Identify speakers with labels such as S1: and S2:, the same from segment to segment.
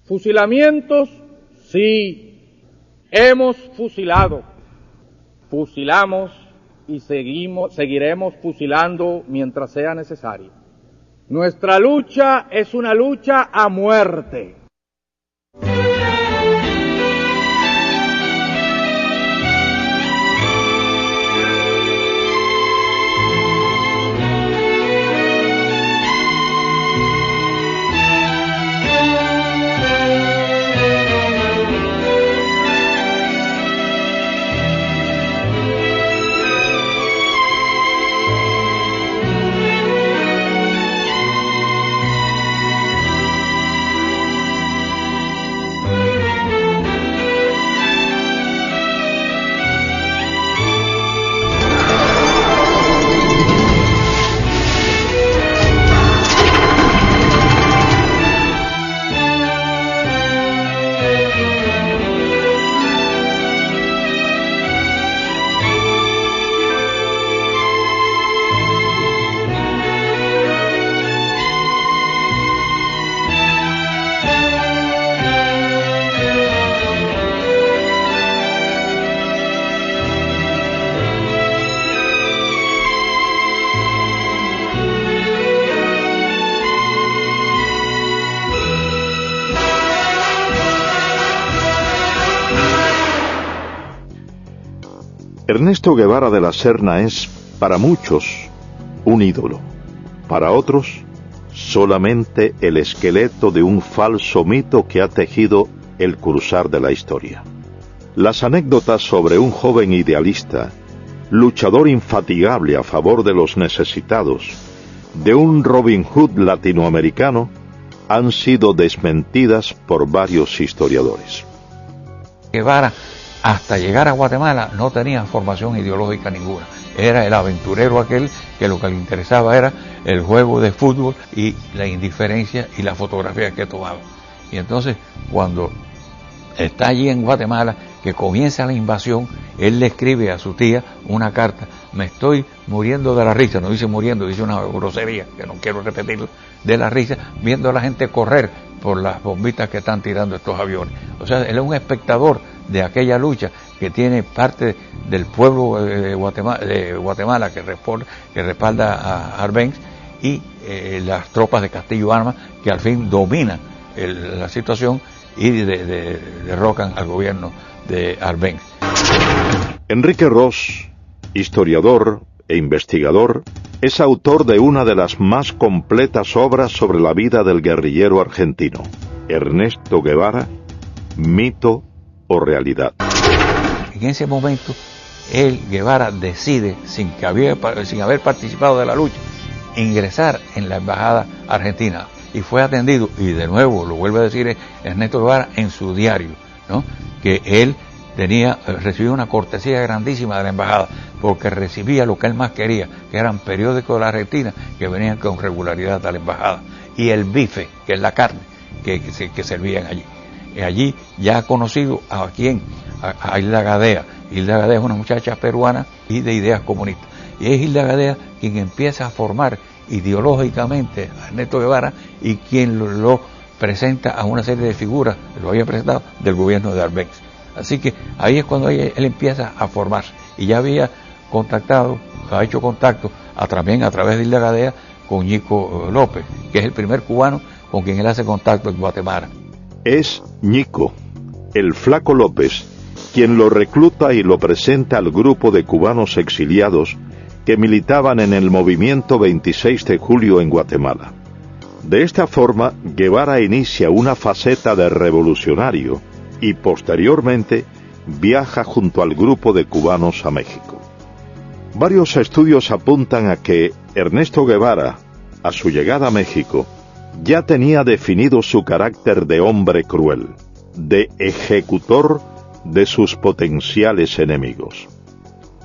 S1: Fusilamientos, sí, hemos fusilado, fusilamos y seguiremos fusilando mientras sea necesario. Nuestra lucha es una lucha a muerte.
S2: Ernesto Guevara de la Serna es, para muchos, un ídolo. Para otros, solamente el esqueleto de un falso mito que ha tejido el cruzar de la historia. Las anécdotas sobre un joven idealista, luchador infatigable a favor de los necesitados, de un Robin Hood latinoamericano, han sido desmentidas por varios historiadores.
S3: Guevara, hasta llegar a Guatemala, no tenía formación ideológica ninguna. Era el aventurero aquel que lo que le interesaba era el juego de fútbol y la indiferencia y la fotografía que tomaba. Y entonces, cuando está allí en Guatemala, que comienza la invasión, él le escribe a su tía una carta: me estoy muriendo de la risa, no dice muriendo, dice una grosería, que no quiero repetirlo, de la risa, viendo a la gente correr por las bombitas que están tirando estos aviones. O sea, él es un espectador de aquella lucha que tiene parte del pueblo de Guatemala que respalda a Arbenz y las tropas de Castillo Armas que al fin dominan la situación y derrocan al gobierno de Arbenz.
S2: Enrique Ros, historiador e investigador, es autor de una de las más completas obras sobre la vida del guerrillero argentino, Ernesto Guevara, mito o realidad.
S3: En ese momento, Guevara decide, sin haber participado de la lucha, ingresar en la embajada argentina y fue atendido, y de nuevo lo vuelve a decir Ernesto Guevara en su diario, ¿no?, que él recibió una cortesía grandísima de la embajada, porque recibía lo que él más quería, que eran periódicos de la Argentina que venían con regularidad a la embajada, y el bife, que es la carne que servían allí. Allí ya ha conocido a Hilda Gadea. Hilda Gadea es una muchacha peruana y de ideas comunistas. Y es Hilda Gadea quien empieza a formar ideológicamente a Ernesto Guevara y quien lo presenta a una serie de figuras, lo había presentado, del gobierno de Arbenz. Así que ahí es cuando él empieza a formarse. Y ya había ha hecho contacto también a través de Hilda Gadea con Ñico López, que es el primer cubano con quien él hace contacto en Guatemala.
S2: Es Ñico, el Flaco López, quien lo recluta y lo presenta al grupo de cubanos exiliados que militaban en el movimiento 26 de julio en Guatemala. De esta forma, Guevara inicia una faceta de revolucionario y posteriormente viaja junto al grupo de cubanos a México. Varios estudios apuntan a que Ernesto Guevara, a su llegada a México, ya tenía definido su carácter de hombre cruel, de ejecutor de sus potenciales enemigos.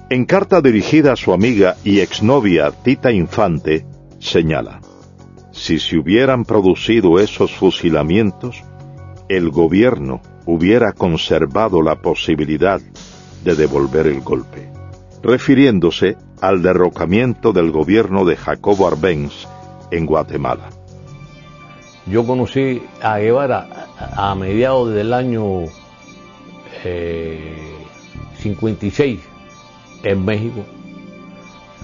S2: En carta dirigida a su amiga y exnovia Tita Infante, señala: si se hubieran producido esos fusilamientos, el gobierno hubiera conservado la posibilidad de devolver el golpe, refiriéndose al derrocamiento del gobierno de Jacobo Arbenz en Guatemala.
S4: Yo conocí a Guevara a mediados del año 56 en México.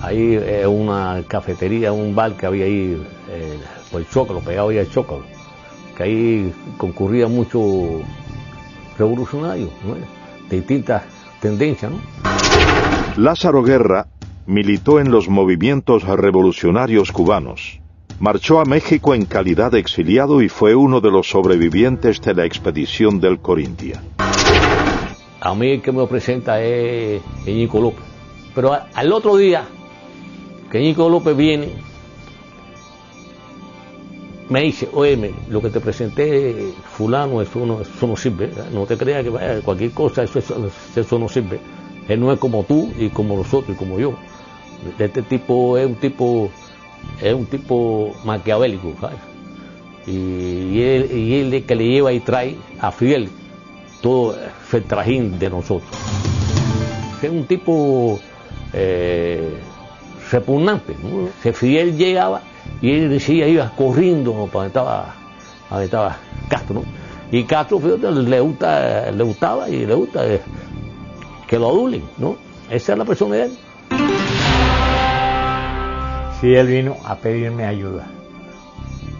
S4: Ahí una cafetería, un bar que había ahí por el Zócalo, pegado ahí al Zócalo, que ahí concurría mucho revolucionarios, ¿no? De distintas tendencias, ¿no?
S2: Lázaro Guerra militó en los movimientos revolucionarios cubanos. Marchó a México en calidad de exiliado y fue uno de los sobrevivientes de la expedición del Corintia.
S4: A mí el que me lo presenta es Ñico López. Pero al otro día que Ñico López viene, me dice, óyeme, lo que te presenté fulano, eso no sirve, ¿verdad? No te creas que vaya cualquier cosa, eso no sirve. Él no es como tú y como nosotros y como yo. Este tipo es un tipo maquiavélico, ¿sabes? Y él es que le lleva y trae a Fidel todo el trajín de nosotros. Es un tipo repugnante, ¿no? Fidel llegaba y él decía, iba corriendo, ¿no?, para donde estaba Castro, ¿no? Y Castro, fíjate, le gustaba que lo adulen, ¿no? Esa es la persona de él.
S5: Sí, él vino a pedirme ayuda.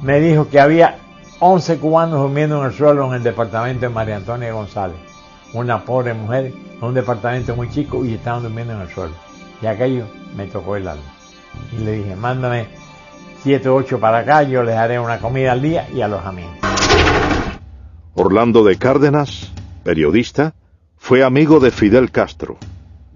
S5: Me dijo que había 11 cubanos durmiendo en el suelo en el departamento de María Antonia González. Una pobre mujer, en un departamento muy chico, y estaban durmiendo en el suelo. Y aquello me tocó el alma. Y le dije, mándame 7 o 8 para acá, yo les haré una comida al día y alojamiento.
S2: Orlando de Cárdenas, periodista, fue amigo de Fidel Castro.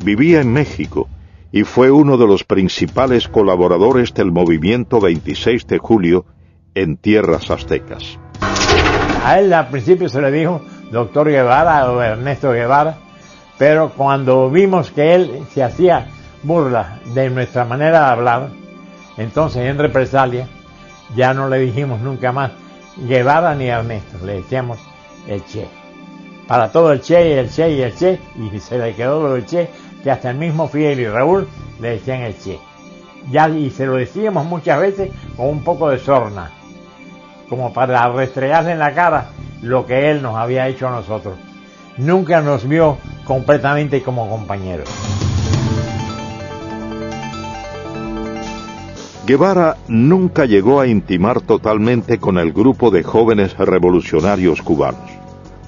S2: Vivía en México y fue uno de los principales colaboradores del movimiento 26 de julio en tierras aztecas.
S5: A él al principio se le dijo doctor Guevara o Ernesto Guevara, pero cuando vimos que él se hacía burla de nuestra manera de hablar, entonces en represalia ya no le dijimos nunca más Guevara ni Ernesto, le decíamos el Che. Para todo el Che y el Che y el Che, y se le quedó lo del Che, que hasta el mismo Fidel y Raúl le decían el Che. Ya, y se lo decíamos muchas veces con un poco de sorna, como para restregarle en la cara lo que él nos había hecho a nosotros. Nunca nos vio completamente como compañeros.
S2: Guevara nunca llegó a intimar totalmente con el grupo de jóvenes revolucionarios cubanos.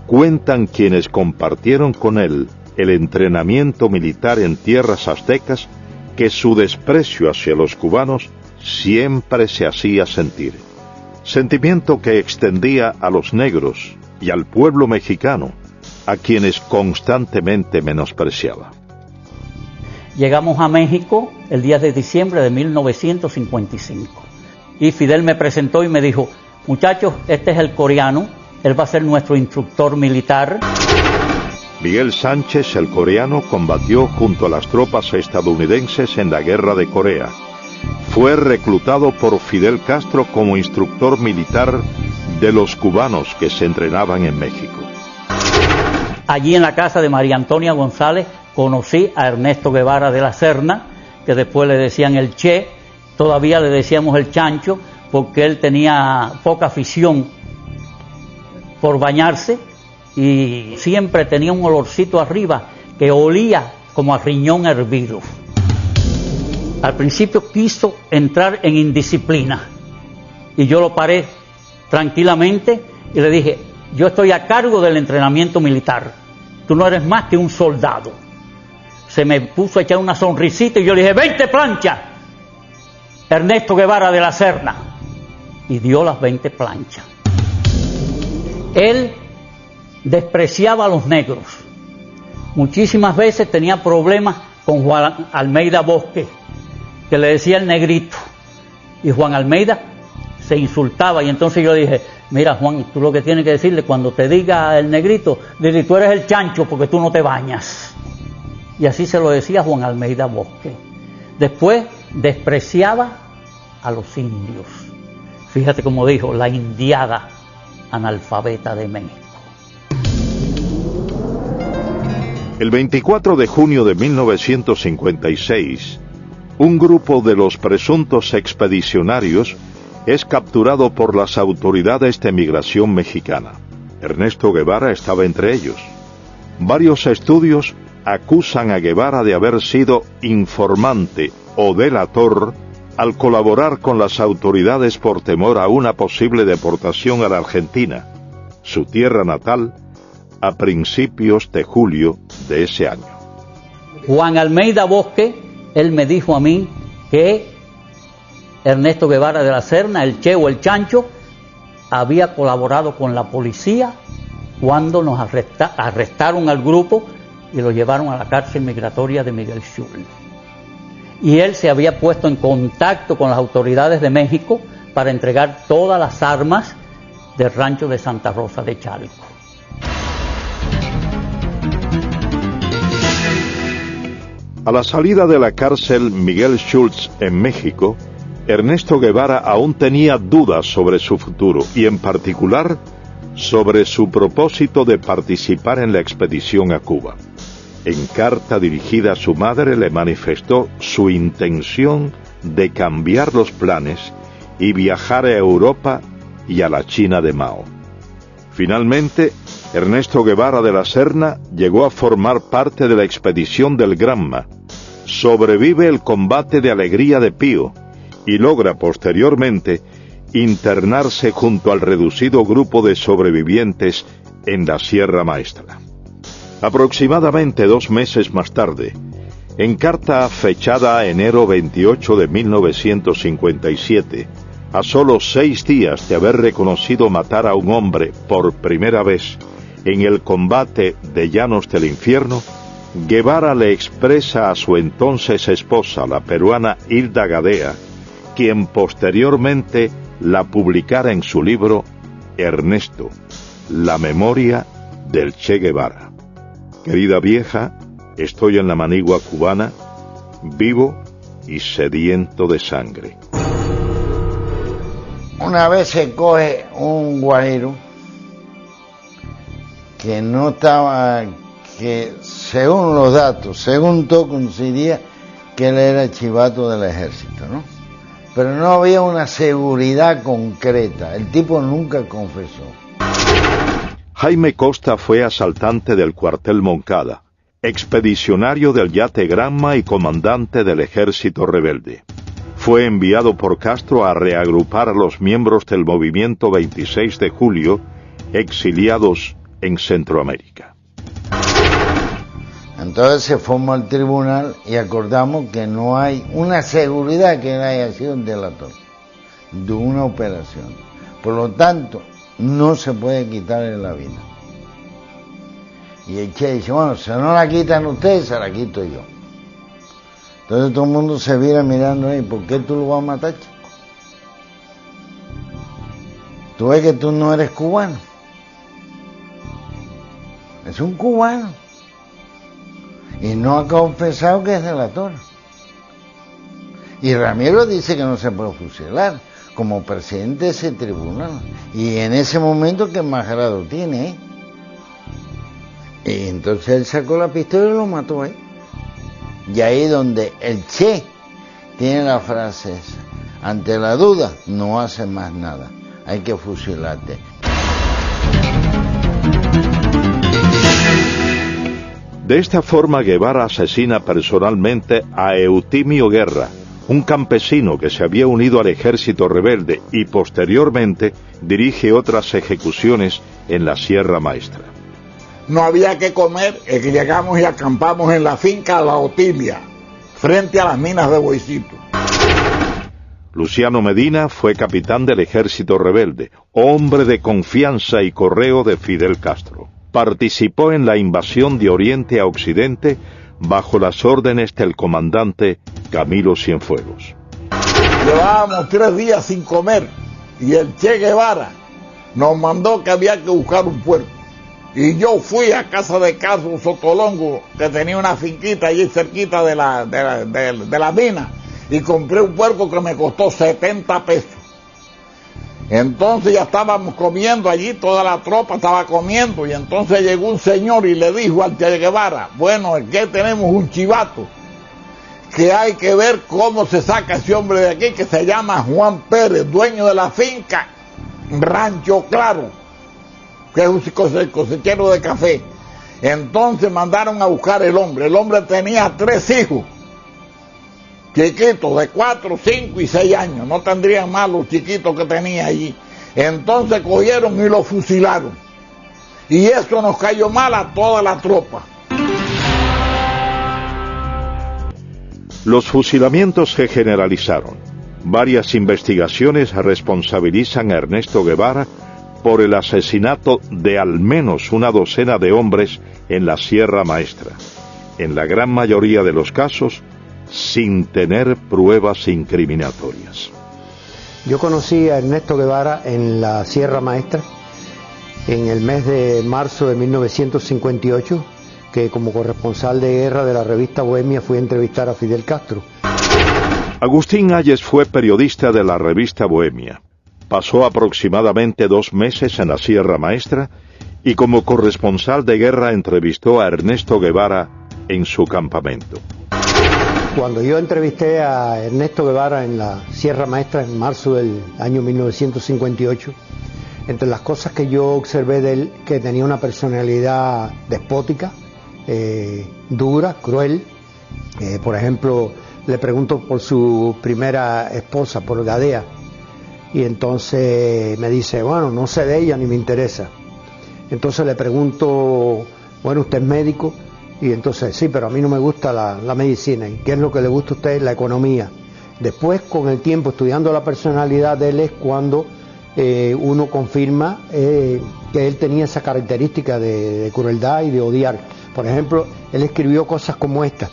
S2: Cuentan quienes compartieron con él el entrenamiento militar en tierras aztecas que su desprecio hacia los cubanos siempre se hacía sentir. Sentimiento que extendía a los negros y al pueblo mexicano, a quienes constantemente menospreciaba.
S6: Llegamos a México el 10 de diciembre de 1955 y Fidel me presentó y me dijo, muchachos, este es el coreano, él va a ser nuestro instructor militar.
S2: Miguel Sánchez, el coreano, combatió junto a las tropas estadounidenses en la Guerra de Corea. Fue reclutado por Fidel Castro como instructor militar de los cubanos que se entrenaban en México.
S6: Allí en la casa de María Antonia González conocí a Ernesto Guevara de la Serna, que después le decían el Che, todavía le decíamos el Chancho, porque él tenía poca afición por bañarse y siempre tenía un olorcito arriba que olía como a riñón hervido. Al principio quiso entrar en indisciplina y yo lo paré tranquilamente y le dije, yo estoy a cargo del entrenamiento militar, tú no eres más que un soldado. Se me puso a echar una sonrisita y yo le dije, 20 planchas, Ernesto Guevara de la Serna, y dio las 20 planchas. Él despreciaba a los negros, muchísimas veces tenía problemas con Juan Almeida Bosque, que le decía el negrito, y Juan Almeida se insultaba, y entonces yo dije, mira Juan, tú lo que tienes que decirle cuando te diga el negrito, dile, tú eres el chancho porque tú no te bañas. Y así se lo decía Juan Almeida Bosque. Después despreciaba a los indios. Fíjate cómo dijo, la indiada analfabeta de México.
S2: El 24 de junio de 1956, un grupo de los presuntos expedicionarios es capturado por las autoridades de migración mexicana. Ernesto Guevara estaba entre ellos. Varios estudios acusan a Guevara de haber sido informante o delator al colaborar con las autoridades por temor a una posible deportación a la Argentina, su tierra natal, a principios de julio de ese año.
S6: Juan Almeida Bosque, él me dijo a mí que Ernesto Guevara de la Serna, el Che o el Chancho, había colaborado con la policía cuando nos arrestaron al grupo y lo llevaron a la cárcel migratoria de Miguel Schultz. Y él se había puesto en contacto con las autoridades de México para entregar todas las armas del rancho de Santa Rosa de Chalco.
S2: A la salida de la cárcel Miguel Schultz en México, Ernesto Guevara aún tenía dudas sobre su futuro y en particular sobre su propósito de participar en la expedición a Cuba. En carta dirigida a su madre le manifestó su intención de cambiar los planes y viajar a Europa y a la China de Mao. Finalmente, Ernesto Guevara de la Serna llegó a formar parte de la expedición del Granma, sobrevive el combate de Alegría de Pío y logra posteriormente internarse junto al reducido grupo de sobrevivientes en la Sierra Maestra. Aproximadamente 2 meses más tarde, en carta fechada enero 28 de 1957, a solo 6 días de haber reconocido matar a un hombre por primera vez en el combate de Llanos del Infierno, Guevara le expresa a su entonces esposa, la peruana Hilda Gadea, quien posteriormente la publicara en su libro Ernesto, la memoria del Che Guevara. Querida vieja, estoy en la manigua cubana, vivo y sediento de sangre.
S7: Una vez se coge un guajiro que no estaba, que según los datos, según todo coincidía que él era chivato del ejército, ¿no? Pero no había una seguridad concreta, el tipo nunca confesó.
S2: Jaime Costa fue asaltante del cuartel Moncada, expedicionario del yate Granma y comandante del ejército rebelde. Fue enviado por Castro a reagrupar a los miembros del movimiento 26 de julio, exiliados en Centroamérica.
S7: Entonces se formó el tribunal y acordamos que no hay una seguridad que él haya sido un delator de una operación. Por lo tanto, no se puede quitarle la vida. Y el Che dice, bueno, si no la quitan ustedes, se la quito yo. Entonces todo el mundo se vira mirando ahí, ¿por qué tú lo vas a matar, chico? Tú ves que tú no eres cubano. Es un cubano. Y no ha confesado que es delator. Y Ramiro dice que no se puede fusilar como presidente de ese tribunal. Y en ese momento, ¿qué más grado tiene? Y entonces él sacó la pistola y lo mató ahí. Y ahí donde el Che tiene la frase esa: ante la duda, no hace más nada. Hay que fusilarte.
S2: De esta forma, Guevara asesina personalmente a Eutimio Guerra, un campesino que se había unido al ejército rebelde y posteriormente dirige otras ejecuciones en la Sierra Maestra.
S8: No había que comer, es que llegamos y acampamos en la finca La Otimia, frente a las minas de Boicito.
S2: Luciano Medina fue capitán del ejército rebelde, hombre de confianza y correo de Fidel Castro. Participó en la invasión de Oriente a Occidente bajo las órdenes del comandante Camilo Cienfuegos.
S8: Llevábamos 3 días sin comer y el Che Guevara nos mandó que había que buscar un puerco. Y yo fui a casa de Carlos Sotolongo, que tenía una finquita allí cerquita de la mina, y compré un puerco que me costó 70 pesos. Entonces ya estábamos comiendo allí, toda la tropa estaba comiendo, y entonces llegó un señor y le dijo al Che Guevara, bueno, es que tenemos un chivato, que hay que ver cómo se saca ese hombre de aquí, que se llama Juan Pérez, dueño de la finca Rancho Claro. que es un cosechero de café. Entonces mandaron a buscar el hombre tenía 3 hijos, chiquitos de 4, 5 y 6 años, no tendrían más los chiquitos que tenía allí. Entonces cogieron y lo fusilaron. Y eso nos cayó mal a toda la tropa.
S2: Los fusilamientos se generalizaron. Varias investigaciones responsabilizan a Ernesto Guevara por el asesinato de al menos una docena de hombres en la Sierra Maestra, en la gran mayoría de los casos sin tener pruebas incriminatorias.
S9: Yo conocí a Ernesto Guevara en la Sierra Maestra en el mes de marzo de 1958, que como corresponsal de guerra de la revista Bohemia fui a entrevistar a Fidel Castro.
S2: Agustín Hayes fue periodista de la revista Bohemia. Pasó aproximadamente 2 meses en la Sierra Maestra y como corresponsal de guerra entrevistó a Ernesto Guevara en su campamento.
S9: Cuando yo entrevisté a Ernesto Guevara en la Sierra Maestra en marzo del año 1958, entre las cosas que yo observé de él, que tenía una personalidad despótica, dura, cruel. Por ejemplo, le pregunto por su primera esposa, por Gadea, y entonces me dice, bueno, no sé de ella ni me interesa. Entonces le pregunto, bueno, ¿usted es médico? Y entonces, sí, pero a mí no me gusta la medicina. ¿Y qué es lo que le gusta a usted? La economía. Después, con el tiempo, estudiando la personalidad de él, es cuando uno confirma que él tenía esa característica de crueldad y de odiar. Por ejemplo, él escribió cosas como esta: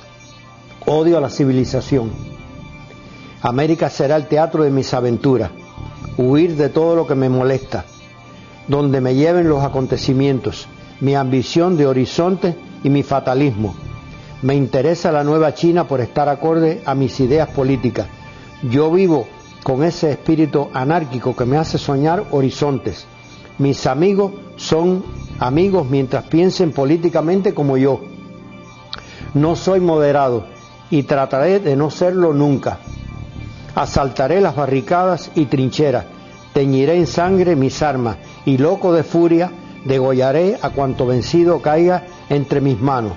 S9: odio a la civilización. América será el teatro de mis aventuras. Huir de todo lo que me molesta. Donde me lleven los acontecimientos. Mi ambición de horizonte y mi fatalismo. Me interesa la nueva China por estar acorde a mis ideas políticas. Yo vivo con ese espíritu anárquico que me hace soñar horizontes. Mis amigos son amigos mientras piensen políticamente como yo. No soy moderado y trataré de no serlo nunca. Asaltaré las barricadas y trincheras, teñiré en sangre mis armas y loco de furia degollaré a cuanto vencido caiga entre mis manos.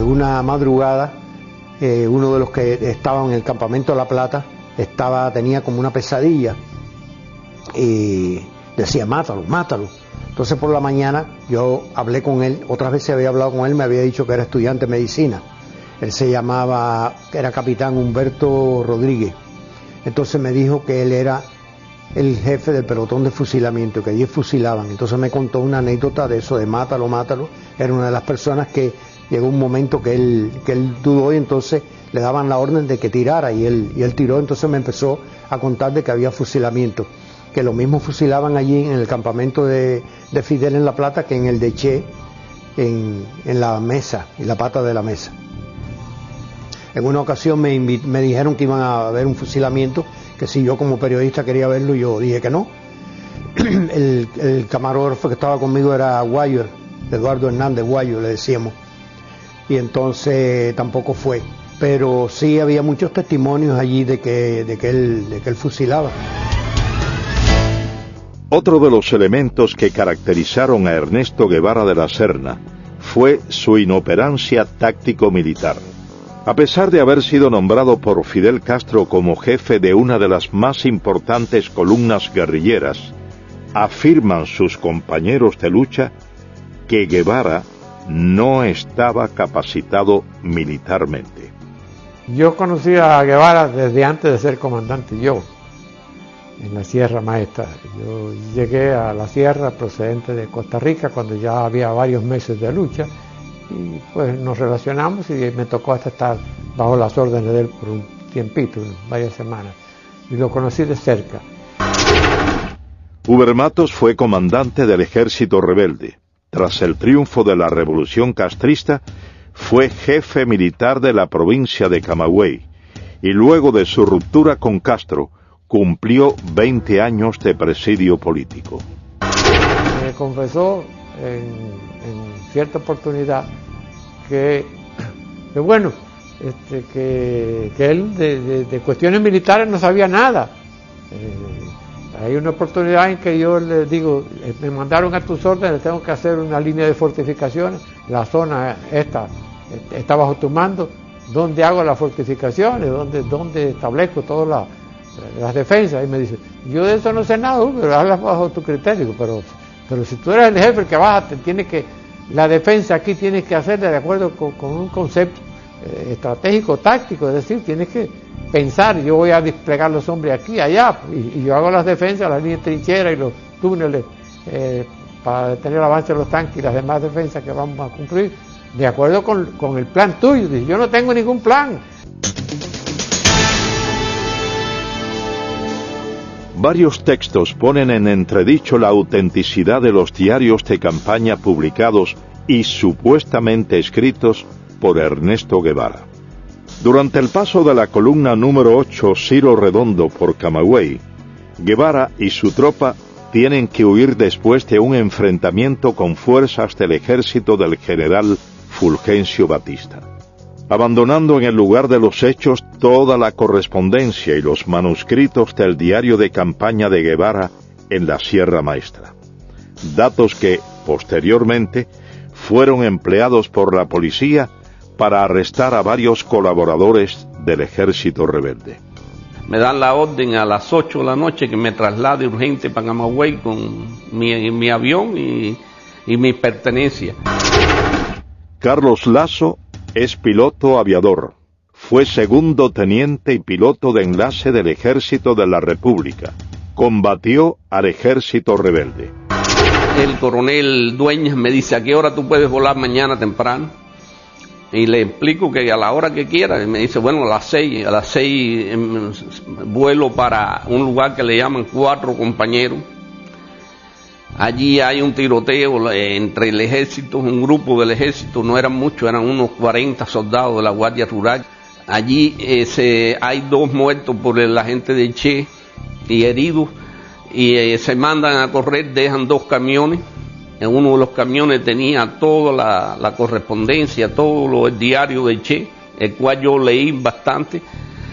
S9: Una madrugada, uno de los que estaban en el campamento de La Plata tenía como una pesadilla y decía, mátalo, mátalo. Entonces por la mañana yo hablé con él, otras veces había hablado con él, me había dicho que era estudiante de medicina. Él era capitán Humberto Rodríguez. Entonces me dijo que él era el jefe del pelotón de fusilamiento, que allí fusilaban. Entonces me contó una anécdota de eso, de mátalo, mátalo. Era una de las personas que llegó un momento que él dudó y entonces le daban la orden de que tirara y él tiró. Entonces me empezó a contar de que había fusilamiento, que lo mismo fusilaban allí en el campamento de Fidel en La Plata que en el de Che, en la mesa, en la pata de la mesa. En una ocasión me dijeron que iban a haber un fusilamiento, que si yo como periodista quería verlo, yo dije que no. El camarógrafo que estaba conmigo era Guayo, Eduardo Hernández Guayo, le decíamos. Y entonces tampoco fue. Pero sí había muchos testimonios allí de que él fusilaba.
S2: Otro de los elementos que caracterizaron a Ernesto Guevara de la Serna fue su inoperancia táctico-militar. A pesar de haber sido nombrado por Fidel Castro como jefe de una de las más importantes columnas guerrilleras, afirman sus compañeros de lucha que Guevara no estaba capacitado militarmente.
S5: Yo conocí a Guevara desde antes de ser comandante yo, en la Sierra Maestra. Yo llegué a la Sierra procedente de Costa Rica cuando ya había varios meses de lucha y pues nos relacionamos y me tocó hasta estar bajo las órdenes de él por un tiempito, varias semanas, y lo conocí de cerca.
S2: Uber Matos fue comandante del ejército rebelde. Tras el triunfo de la revolución castrista, fue jefe militar de la provincia de Camagüey y luego de su ruptura con Castro cumplió 20 años de presidio político.
S5: Me confesó en cierta oportunidad que bueno, que él de cuestiones militares no sabía nada.
S10: Hay una oportunidad en que yo les digo, me mandaron a tus órdenes, tengo que hacer una línea de fortificaciones, la zona esta está bajo tu mando, ¿dónde hago las fortificaciones? ¿Dónde establezco todas las defensas? Y me dice, yo de eso no sé nada, pero hazlas bajo tu criterio, pero si tú eres el jefe el que baja, la defensa aquí tienes que hacerla de acuerdo con un concepto estratégico, táctico, es decir, tienes que pensar, yo voy a desplegar los hombres aquí, allá, y yo hago las defensas, las líneas de trinchera y los túneles para detener el avance de los tanques y las demás defensas que vamos a cumplir, de acuerdo con el plan tuyo. Dice, yo no tengo ningún plan.
S2: Varios textos ponen en entredicho la autenticidad de los diarios de campaña publicados y supuestamente escritos por Ernesto Guevara. Durante el paso de la columna número 8 Ciro Redondo por Camagüey, Guevara y su tropa tienen que huir después de un enfrentamiento con fuerzas del ejército del general Fulgencio Batista, abandonando en el lugar de los hechos toda la correspondencia y los manuscritos del diario de campaña de Guevara en la Sierra Maestra. Datos que, posteriormente, fueron empleados por la policía para arrestar a varios colaboradores del ejército rebelde.
S11: Me dan la orden a las 8 de la noche que me traslade urgente para Camagüey con mi avión y mis pertenencias.
S2: Carlos Lazo es piloto aviador. Fue segundo teniente y piloto de enlace del Ejército de la República. Combatió al ejército rebelde.
S11: El coronel Dueñas me dice, ¿a qué hora tú puedes volar mañana temprano? Y le explico que a la hora que quiera. Y me dice, bueno, a las 6 vuelo para un lugar que le llaman 4 compañeros. Allí hay un tiroteo entre el ejército, un grupo del ejército, no eran muchos, eran unos 40 soldados de la Guardia Rural. Allí hay 2 muertos por el agente de Che y heridos, y se mandan a correr, dejan 2 camiones. En uno de los camiones tenía toda la correspondencia, todo el diario de Che, el cual yo leí bastante.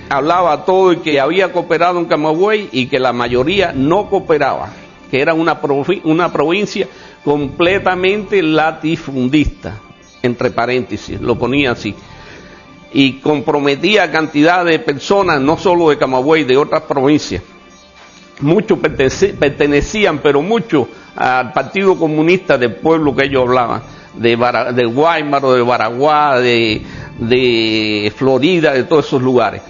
S11: Hablaba todo y que había cooperado en Camagüey y que la mayoría no cooperaba, que era una provincia completamente latifundista, entre paréntesis, lo ponía así, y comprometía a cantidad de personas, no solo de Camagüey, de otras provincias. Muchos pertenecían, pero muchos al Partido Comunista del pueblo que ellos hablaban, de Guaymaro, de Baraguá, de Florida, de todos esos lugares.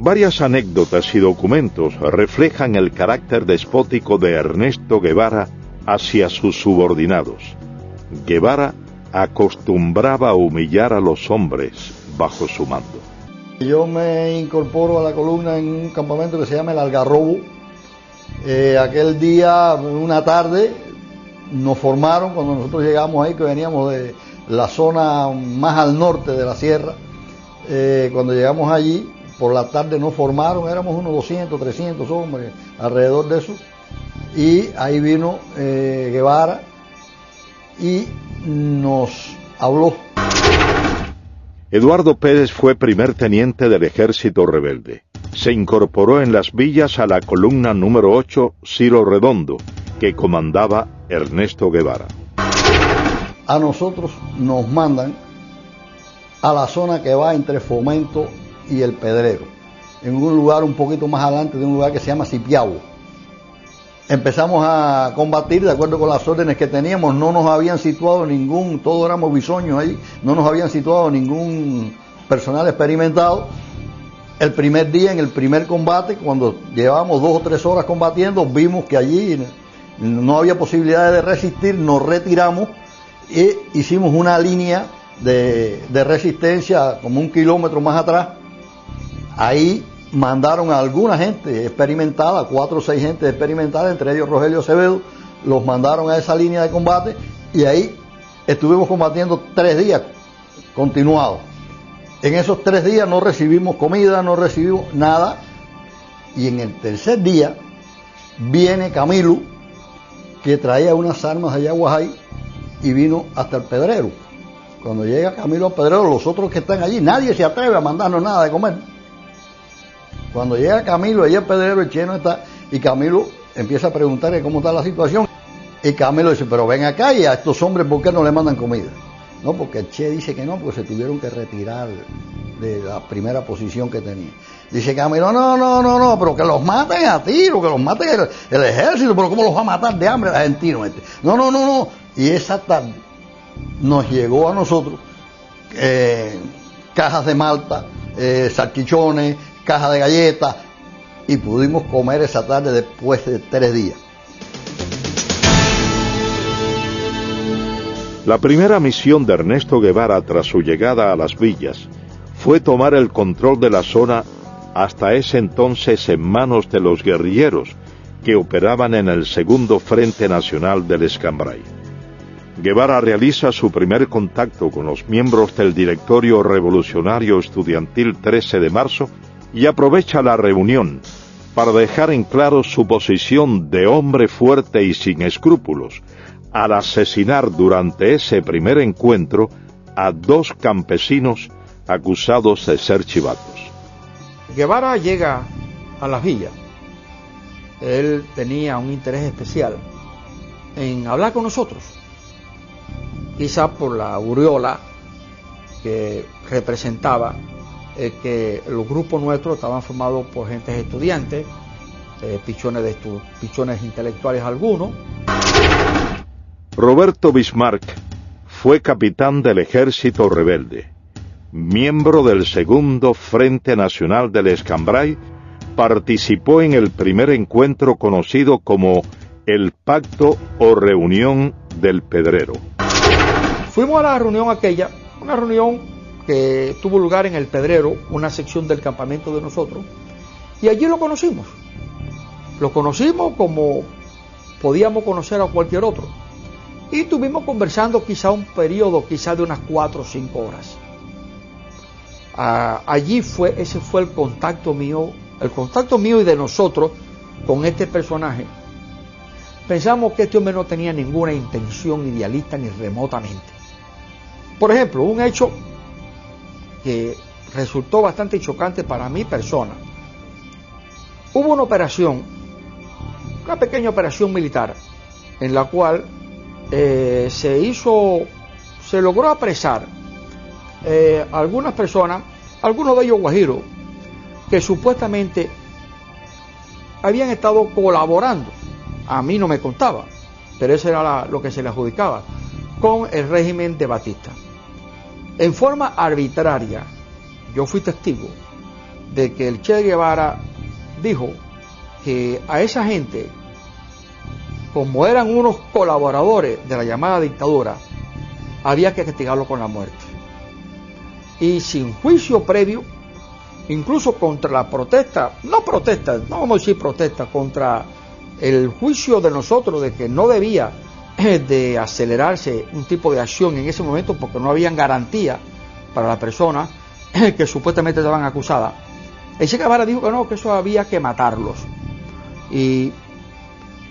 S2: Varias anécdotas y documentos reflejan el carácter despótico de Ernesto Guevara hacia sus subordinados. Guevara acostumbraba a humillar a los hombres bajo su mando.
S12: Yo me incorporo a la columna en un campamento que se llama El Algarrobo. Aquel día, una tarde, nos formaron cuando nosotros llegamos ahí, que veníamos de la zona más al norte de la sierra. Cuando llegamos allí, por la tarde nos formaron, éramos unos 200, 300 hombres, alrededor de eso. Y ahí vino Guevara y nos habló.
S2: Eduardo Pérez fue primer teniente del ejército rebelde. Se incorporó en las villas a la columna número 8 Ciro Redondo, que comandaba Ernesto Guevara.
S12: A nosotros nos mandan a la zona que va entre Fomento y El Pedrero, en un lugar un poquito más adelante de un lugar que se llama Cipiao. Empezamos a combatir de acuerdo con las órdenes que teníamos, no nos habían situado todos éramos bisoños ahí, no nos habían situado ningún personal experimentado. El primer día, en el primer combate, cuando llevábamos 2 o 3 horas combatiendo, vimos que allí no había posibilidad de resistir, nos retiramos e hicimos una línea de resistencia como 1 kilómetro más atrás. Ahí mandaron a alguna gente experimentada, 4 o 6 gente experimentada, entre ellos Rogelio Acevedo, los mandaron a esa línea de combate y ahí estuvimos combatiendo 3 días continuados. En esos 3 días no recibimos comida, no recibimos nada, y en el tercer día viene Camilo, que traía unas armas de Yaguajay, y vino hasta El Pedrero. Cuando llega Camilo al Pedrero, los otros que están allí, nadie se atreve a mandarnos nada de comer. Cuando llega Camilo, ella el pedrero, el Che no está, y Camilo empieza a preguntarle cómo está la situación. Y Camilo dice, pero ven acá, y a estos hombres, ¿por qué no le mandan comida? No, porque el Che dice que no, porque se tuvieron que retirar de la primera posición que tenía. Dice Camilo, no, pero que los maten a tiro, que los maten el ejército, pero ¿cómo los va a matar de hambre el argentino este? No. Y esa tarde nos llegó a nosotros cajas de malta, salchichones, cajas de galletas, y pudimos comer esa tarde después de 3 días.
S2: La primera misión de Ernesto Guevara tras su llegada a las villas fue tomar el control de la zona hasta ese entonces en manos de los guerrilleros que operaban en el Segundo Frente Nacional del Escambray. Guevara realiza su primer contacto con los miembros del Directorio Revolucionario Estudiantil 13 de marzo y aprovecha la reunión para dejar en claro su posición de hombre fuerte y sin escrúpulos, al asesinar durante ese primer encuentro a 2 campesinos acusados de ser chivatos.
S13: Guevara llega a las villas. Él tenía un interés especial en hablar con nosotros, quizá por la aureola que representaba que los grupos nuestros estaban formados por gentes estudiantes, pichones intelectuales algunos.
S2: Roberto Bismarck fue capitán del ejército rebelde, miembro del Segundo Frente Nacional del Escambray, participó en el primer encuentro conocido como el Pacto o Reunión del Pedrero.
S13: Fuimos a la reunión aquella, una reunión que tuvo lugar en el Pedrero, una sección del campamento de nosotros, y allí lo conocimos. Lo conocimos como podíamos conocer a cualquier otro. Y estuvimos conversando quizá un periodo, quizá de unas 4 o 5 horas. Ese fue el contacto mío y de nosotros con este personaje. Pensamos que este hombre no tenía ninguna intención idealista ni remotamente. Por ejemplo, un hecho que resultó bastante chocante para mi persona. Hubo una pequeña operación militar, en la cual se logró apresar algunas personas, algunos de ellos guajiros, que supuestamente habían estado colaborando, a mí no me contaba, pero eso era lo que se le adjudicaba, con el régimen de Batista. En forma arbitraria, yo fui testigo de que el Che Guevara dijo que a esa gente, como eran unos colaboradores de la llamada dictadura, había que castigarlo con la muerte. Y sin juicio previo, incluso contra la protesta, no vamos a decir protesta, contra el juicio de nosotros de que no debía de acelerarse un tipo de acción en ese momento porque no habían garantía para la persona que supuestamente estaban acusadas. El Che Guevara dijo que no, que eso había que matarlos. Y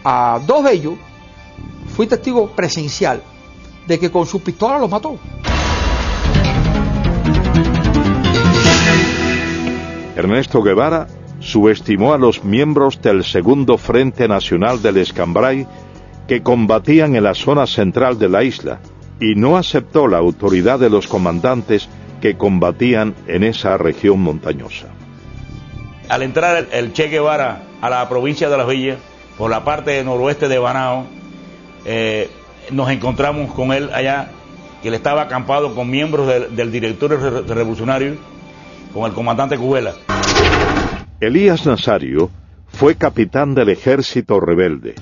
S13: a 2 de ellos fui testigo presencial de que con su pistola los mató.
S2: Ernesto Guevara subestimó a los miembros del Segundo Frente Nacional del Escambray que combatían en la zona central de la isla y no aceptó la autoridad de los comandantes que combatían en esa región montañosa.
S14: Al entrar el Che Guevara a la provincia de Las Villas, por la parte noroeste de Banao, nos encontramos con él allá, que él estaba acampado con miembros del directorio revolucionario, con el comandante Cubela.
S2: Elías Nazario fue capitán del ejército rebelde,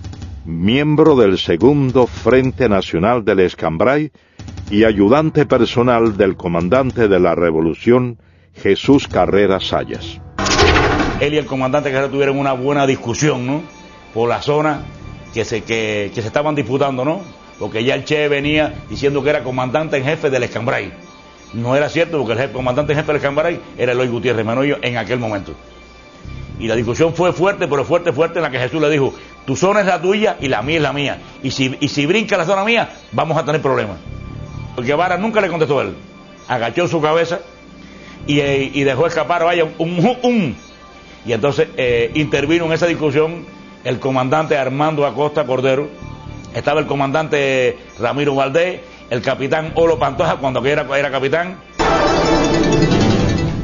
S2: miembro del Segundo Frente Nacional del Escambray y ayudante personal del comandante de la revolución, Jesús Carrera Sayas.
S14: Él y el comandante Carrera tuvieron una buena discusión, ¿no?, por la zona que se estaban disputando, ¿no?, porque ya el Che venía diciendo que era comandante en jefe del Escambray. No era cierto, porque el comandante en jefe del Escambray era Eloy Gutiérrez Menoyo en aquel momento. Y la discusión fue fuerte, pero fuerte, en la que Jesús le dijo: tu zona es la tuya y la mía es la mía. Y si brinca la zona mía, vamos a tener problemas. Porque Guevara nunca le contestó a él. Agachó su cabeza y dejó escapar, vaya, y entonces intervino en esa discusión el comandante Armando Acosta Cordero, estaba el comandante Ramiro Valdés, el capitán Olo Pantoja cuando era capitán.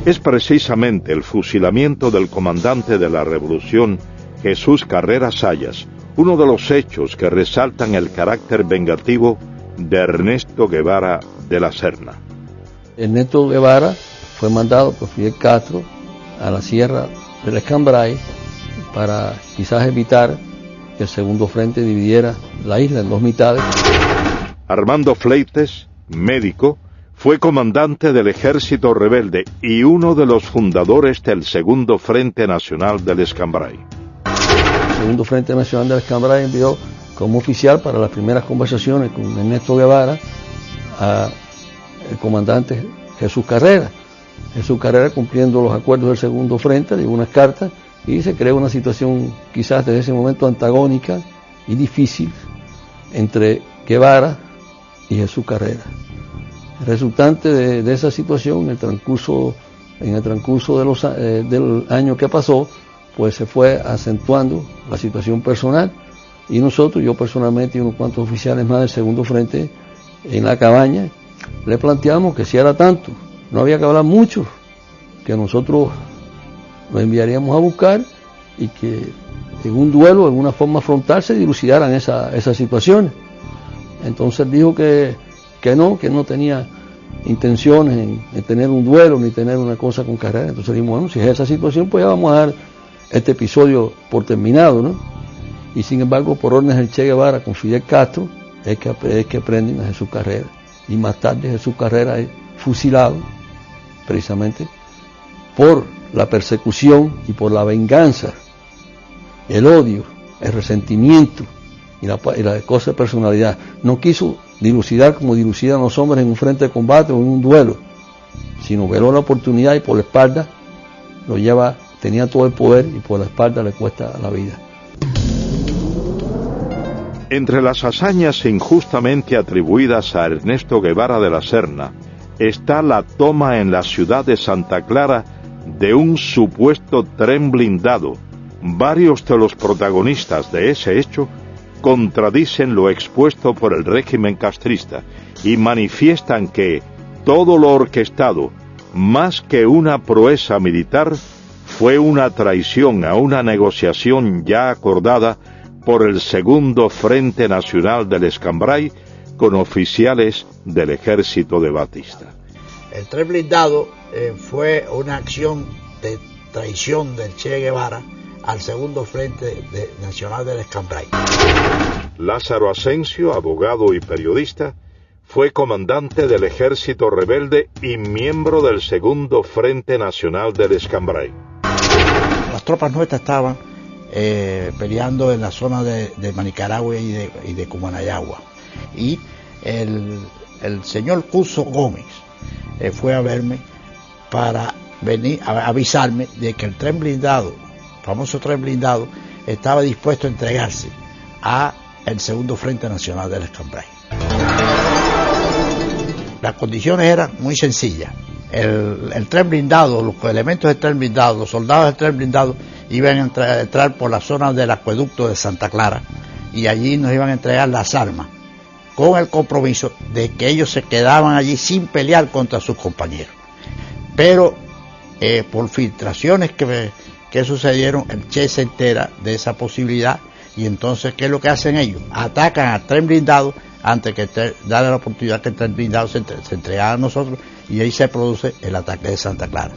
S2: Es precisamente el fusilamiento del comandante de la revolución, Jesús Carrera Sayas, uno de los hechos que resaltan el carácter vengativo de Ernesto Guevara de la Serna.
S15: Ernesto Guevara fue mandado por Fidel Castro a la Sierra del Escambray para quizás evitar que el segundo frente dividiera la isla en dos mitades.
S2: Armando Fleites, médico, fue comandante del ejército rebelde y uno de los fundadores del Segundo Frente Nacional del Escambray.
S15: El Segundo Frente Nacional del Escambray envió como oficial para las primeras conversaciones con Ernesto Guevara al comandante Jesús Carrera. Jesús Carrera, cumpliendo los acuerdos del Segundo Frente, le dio unas cartas y se creó una situación quizás desde ese momento antagónica y difícil entre Guevara y Jesús Carrera. El resultante de esa situación, en el transcurso del año que pasó, pues se fue acentuando la situación personal, y nosotros, yo personalmente y unos cuantos oficiales más del Segundo Frente, en la cabaña, le planteamos que si era tanto, no había que hablar mucho, que nosotros lo enviaríamos a buscar y que en un duelo, en una forma frontal, se dilucidaran esas situaciones. Entonces dijo que no tenía intenciones en tener un duelo ni tener una cosa con Carrera. Entonces dijimos, bueno, si es esa situación, pues ya vamos a dar este episodio por terminado, ¿no? Y sin embargo, por órdenes del Che Guevara con Fidel Castro, es que prenden a Jesús Carrera. Y más tarde Jesús Carrera es fusilado, precisamente por la persecución y por la venganza, el odio, el resentimiento y la cosa de personalidad. No quiso dilucidar como dilucidan los hombres en un frente de combate o en un duelo, sino veló la oportunidad y por la espalda tenía todo el poder y por la espalda le cuesta la vida.
S2: Entre las hazañas injustamente atribuidas a Ernesto Guevara de la Serna está la toma en la ciudad de Santa Clara de un supuesto tren blindado. Varios de los protagonistas de ese hecho contradicen lo expuesto por el régimen castrista y manifiestan que todo lo orquestado, más que una proeza militar, fue una traición a una negociación ya acordada por el Segundo Frente Nacional del Escambray con oficiales del ejército de Batista.
S16: El tren blindado fue una acción de traición del Che Guevara al Segundo Frente Nacional del Escambray.
S2: Lázaro Asensio, abogado y periodista, fue comandante del ejército rebelde y miembro del Segundo Frente Nacional del Escambray.
S16: Las tropas nuestras estaban peleando en la zona de Manicaragua y de Cumanayagua. Y el señor Cuso Gómez fue a verme para venir a avisarme de que el tren blindado, el famoso tren blindado, estaba dispuesto a entregarse a el Segundo Frente Nacional del Escambray. Las condiciones eran muy sencillas. El tren blindado, los elementos del tren blindado, los soldados del tren blindado iban a entrar por la zona del acueducto de Santa Clara y allí nos iban a entregar las armas con el compromiso de que ellos se quedaban allí sin pelear contra sus compañeros. Pero por filtraciones que sucedieron, el Che se entera de esa posibilidad y entonces, ¿qué es lo que hacen ellos? Atacan al tren blindado antes que darle la oportunidad que el tren blindado se entregara a nosotros, y ahí se produce el ataque de Santa Clara.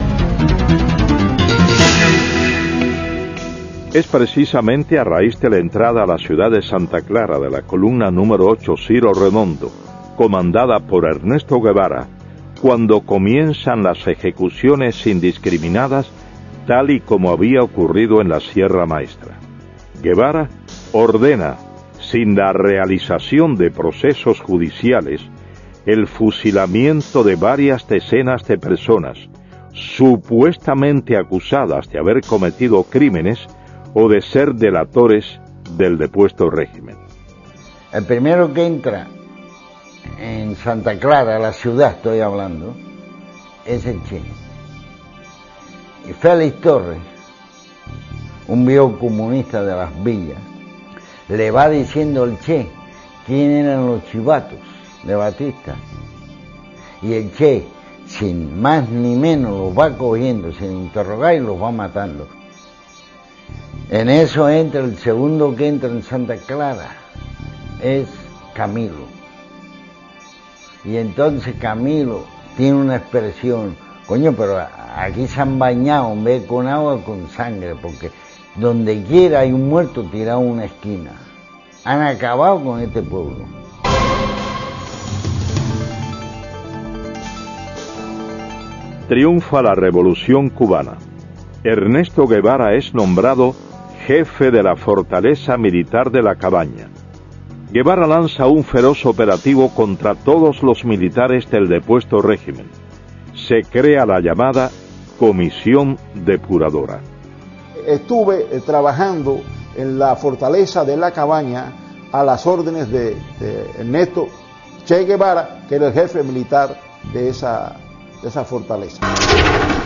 S2: Es precisamente a raíz de la entrada a la ciudad de Santa Clara de la columna número 8 Ciro Redondo, comandada por Ernesto Guevara, cuando comienzan las ejecuciones indiscriminadas, tal y como había ocurrido en la Sierra Maestra. Guevara ordena, sin la realización de procesos judiciales, el fusilamiento de varias decenas de personas, supuestamente acusadas de haber cometido crímenes o de ser delatores del depuesto régimen.
S7: El primero que entra en Santa Clara, la ciudad estoy hablando, es el Che. Y Félix Torres un viejo comunista de las villas, le va diciendo al Che quién eran los chivatos de Batista. Y el Che, sin más ni menos, los va cogiendo, sin interrogar, y los va matando. En eso entra el segundo que entra en Santa Clara, es Camilo. Y entonces Camilo tiene una expresión, coño, pero aquí se han bañado en vez con agua, con sangre, porque donde quiera hay un muerto tirado en una esquina. Han acabado con este pueblo.
S2: Triunfa la Revolución Cubana. Ernesto Guevara es nombrado jefe de la fortaleza militar de La Cabaña. Guevara lanza un feroz operativo contra todos los militares del depuesto régimen. Se crea la llamada Comisión Depuradora.
S17: Estuve trabajando en la fortaleza de La Cabaña a las órdenes de Ernesto Che Guevara, que era el jefe militar de esa fortaleza.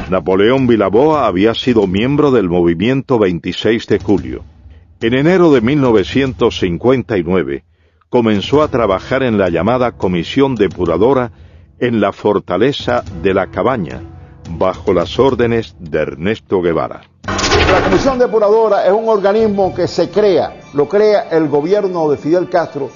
S2: Napoleón Vilaboa había sido miembro del movimiento 26 de julio. En enero de 1959 comenzó a trabajar en la llamada Comisión Depuradora en la fortaleza de La Cabaña, bajo las órdenes de Ernesto Guevara.
S17: La Comisión Depuradora es un organismo que se crea, lo crea el gobierno de Fidel Castro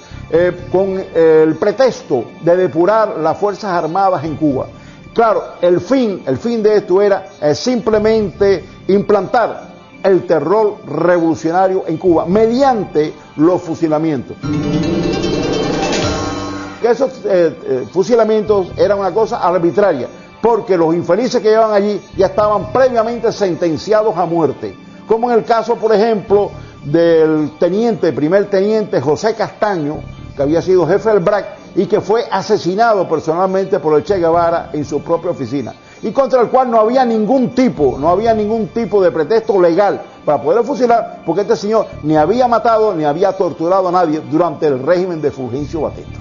S17: con el pretexto de depurar las Fuerzas Armadas en Cuba. Claro, el fin de esto era simplemente implantar el terror revolucionario en Cuba mediante los fusilamientos. Esos fusilamientos eran una cosa arbitraria, porque los infelices que llevaban allí ya estaban previamente sentenciados a muerte, como en el caso, por ejemplo, del primer teniente José Castaño, que había sido jefe del BRAC y que fue asesinado personalmente por el Che Guevara en su propia oficina, y contra el cual no había ningún tipo de pretexto legal para poder fusilar, porque este señor ni había matado ni había torturado a nadie durante el régimen de Fulgencio Batista.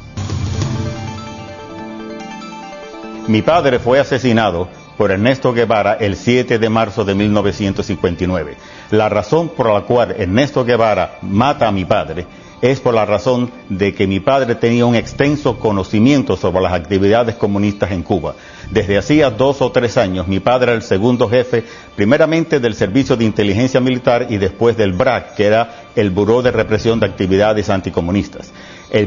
S18: Mi padre fue asesinado por Ernesto Guevara el 7 de marzo de 1959. La razón por la cual Ernesto Guevara mata a mi padre es por la razón de que mi padre tenía un extenso conocimiento sobre las actividades comunistas en Cuba. Desde hacía 2 o 3 años, mi padre era el segundo jefe, primeramente del Servicio de Inteligencia Militar y después del BRAC, que era el Buró de Represión de Actividades Anticomunistas.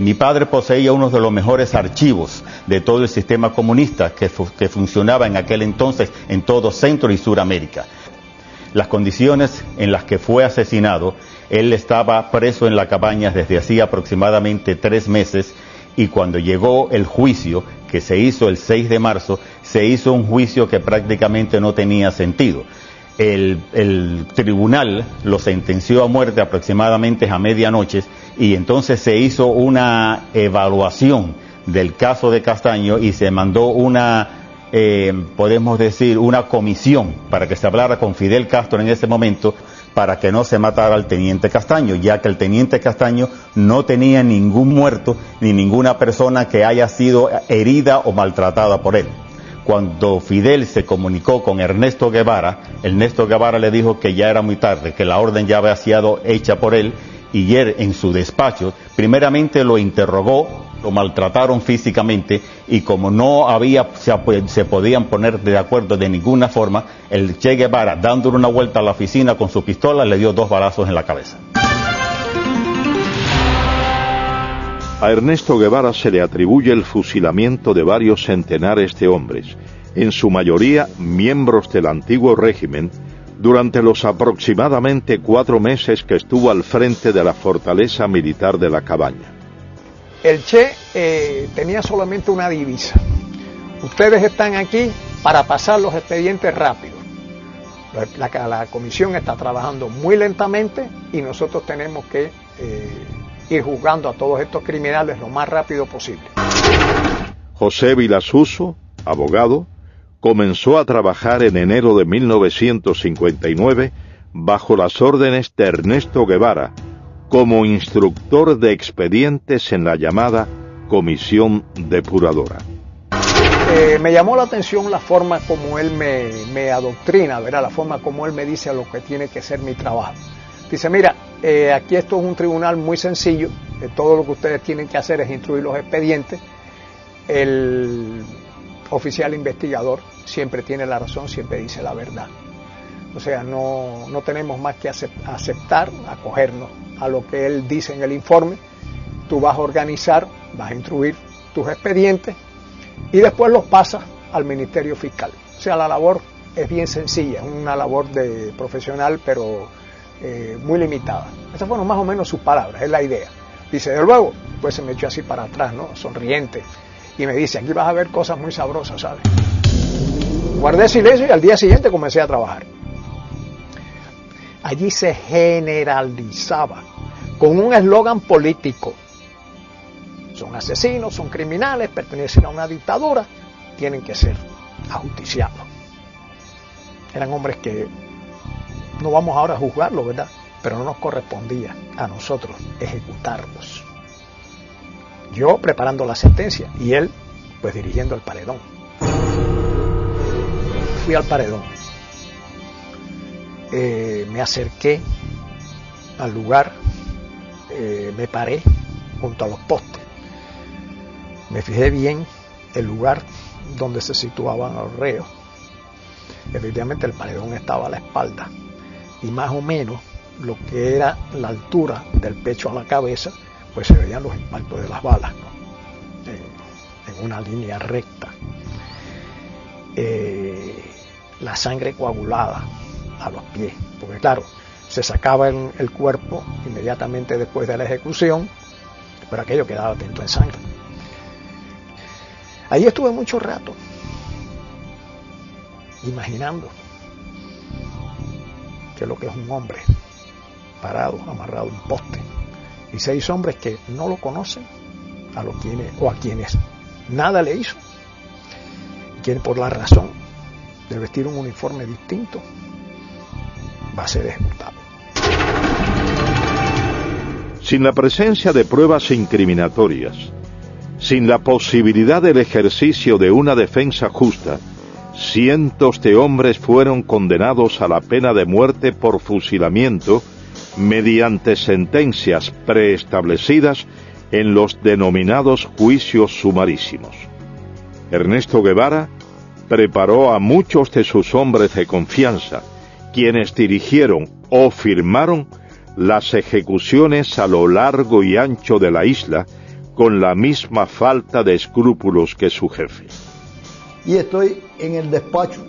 S18: Mi padre poseía uno de los mejores archivos de todo el sistema comunista que funcionaba en aquel entonces en todo Centro y Suramérica. Las condiciones en las que fue asesinado, él estaba preso en La Cabaña desde hacía aproximadamente 3 meses, y cuando llegó el juicio, que se hizo el 6 de marzo, se hizo un juicio que prácticamente no tenía sentido. El tribunal lo sentenció a muerte aproximadamente a medianoche, y entonces se hizo una evaluación del caso de Castaño y se mandó podemos decir, una comisión para que se hablara con Fidel Castro en ese momento para que no se matara al teniente Castaño, ya que el teniente Castaño no tenía ningún muerto ni ninguna persona que haya sido herida o maltratada por él. Cuando Fidel se comunicó con Ernesto Guevara le dijo que ya era muy tarde, que la orden ya había sido hecha por él, y él en su despacho primeramente lo interrogó, lo maltrataron físicamente, y como no se podían poner de acuerdo de ninguna forma, el Che Guevara, dándole una vuelta a la oficina con su pistola, le dio 2 balazos en la cabeza.
S2: A Ernesto Guevara se le atribuye el fusilamiento de varios centenares de hombres, en su mayoría miembros del antiguo régimen, durante los aproximadamente 4 meses que estuvo al frente de la fortaleza militar de La Cabaña.
S13: El Che tenía solamente una divisa: ustedes están aquí para pasar los expedientes rápidos. La comisión está trabajando muy lentamente y nosotros tenemos que ir juzgando a todos estos criminales lo más rápido posible.
S2: José Vilasuso, abogado, comenzó a trabajar en enero de 1959 bajo las órdenes de Ernesto Guevara como instructor de expedientes en la llamada Comisión Depuradora.
S13: Me llamó la atención la forma como él me adoctrina, ¿verdad? La forma como él me dice lo que tiene que ser mi trabajo. Dice, mira, aquí esto es un tribunal muy sencillo, todo lo que ustedes tienen que hacer es instruir los expedientes, el oficial investigador siempre tiene la razón, siempre dice la verdad. O sea, no tenemos más que aceptar, acogernos a lo que él dice en el informe. Tú vas a organizar, vas a instruir tus expedientes y después los pasas al Ministerio Fiscal. O sea, la labor es bien sencilla, es una labor de profesional, pero muy limitada. Esas fueron más o menos sus palabras, es la idea. Dice, de luego, pues se me echó así para atrás, ¿no? Sonriente. Y me dice, aquí vas a ver cosas muy sabrosas, ¿sabes? Guardé silencio y al día siguiente comencé a trabajar. Allí se generalizaba con un eslogan político. Son asesinos, son criminales, pertenecen a una dictadura, tienen que ser ajusticiados. Eran hombres que no vamos ahora a juzgarlos, ¿verdad? Pero no nos correspondía a nosotros ejecutarlos. Yo preparando la sentencia y él pues dirigiendo el paredón. Fui al paredón. Me acerqué al lugar, me paré junto a los postes. Me fijé bien el lugar donde se situaban los reos. Efectivamente el paredón estaba a la espalda y más o menos lo que era la altura del pecho a la cabeza, pues se veían los impactos de las balas, ¿no? En una línea recta. La sangre coagulada a los pies, porque claro, se sacaba el cuerpo inmediatamente después de la ejecución, pero aquello quedaba atento en sangre. Ahí estuve mucho rato, imaginando que es lo que es un hombre parado, amarrado a un poste, y 6 hombres que no lo conocen, a quienes nada le hizo, y quien por la razón de vestir un uniforme distinto va a ser ejecutado.
S2: Sin la presencia de pruebas incriminatorias, sin la posibilidad del ejercicio de una defensa justa, cientos de hombres fueron condenados a la pena de muerte por fusilamiento mediante sentencias preestablecidas en los denominados juicios sumarísimos. Ernesto Guevara preparó a muchos de sus hombres de confianza, quienes dirigieron o firmaron las ejecuciones a lo largo y ancho de la isla con la misma falta de escrúpulos que su jefe.
S12: Y estoy en el despacho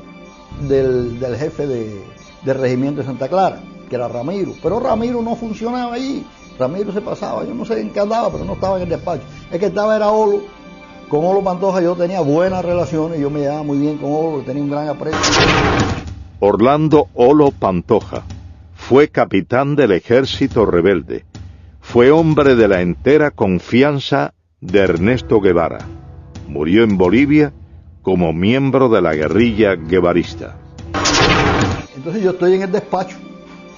S12: del jefe del regimiento de Santa Clara, que era Ramiro, pero Ramiro no funcionaba allí, Ramiro se pasaba, yo no sé en qué andaba, pero no estaba en el despacho. El que estaba era Olo. Con Olo Pantoja yo tenía buenas relaciones, yo me llevaba muy bien con Olo, tenía un gran aprecio.
S2: Orlando Olo Pantoja fue capitán del ejército rebelde. Fue hombre de la entera confianza de Ernesto Guevara. Murió en Bolivia como miembro de la guerrilla guevarista.
S12: Entonces yo estoy en el despacho,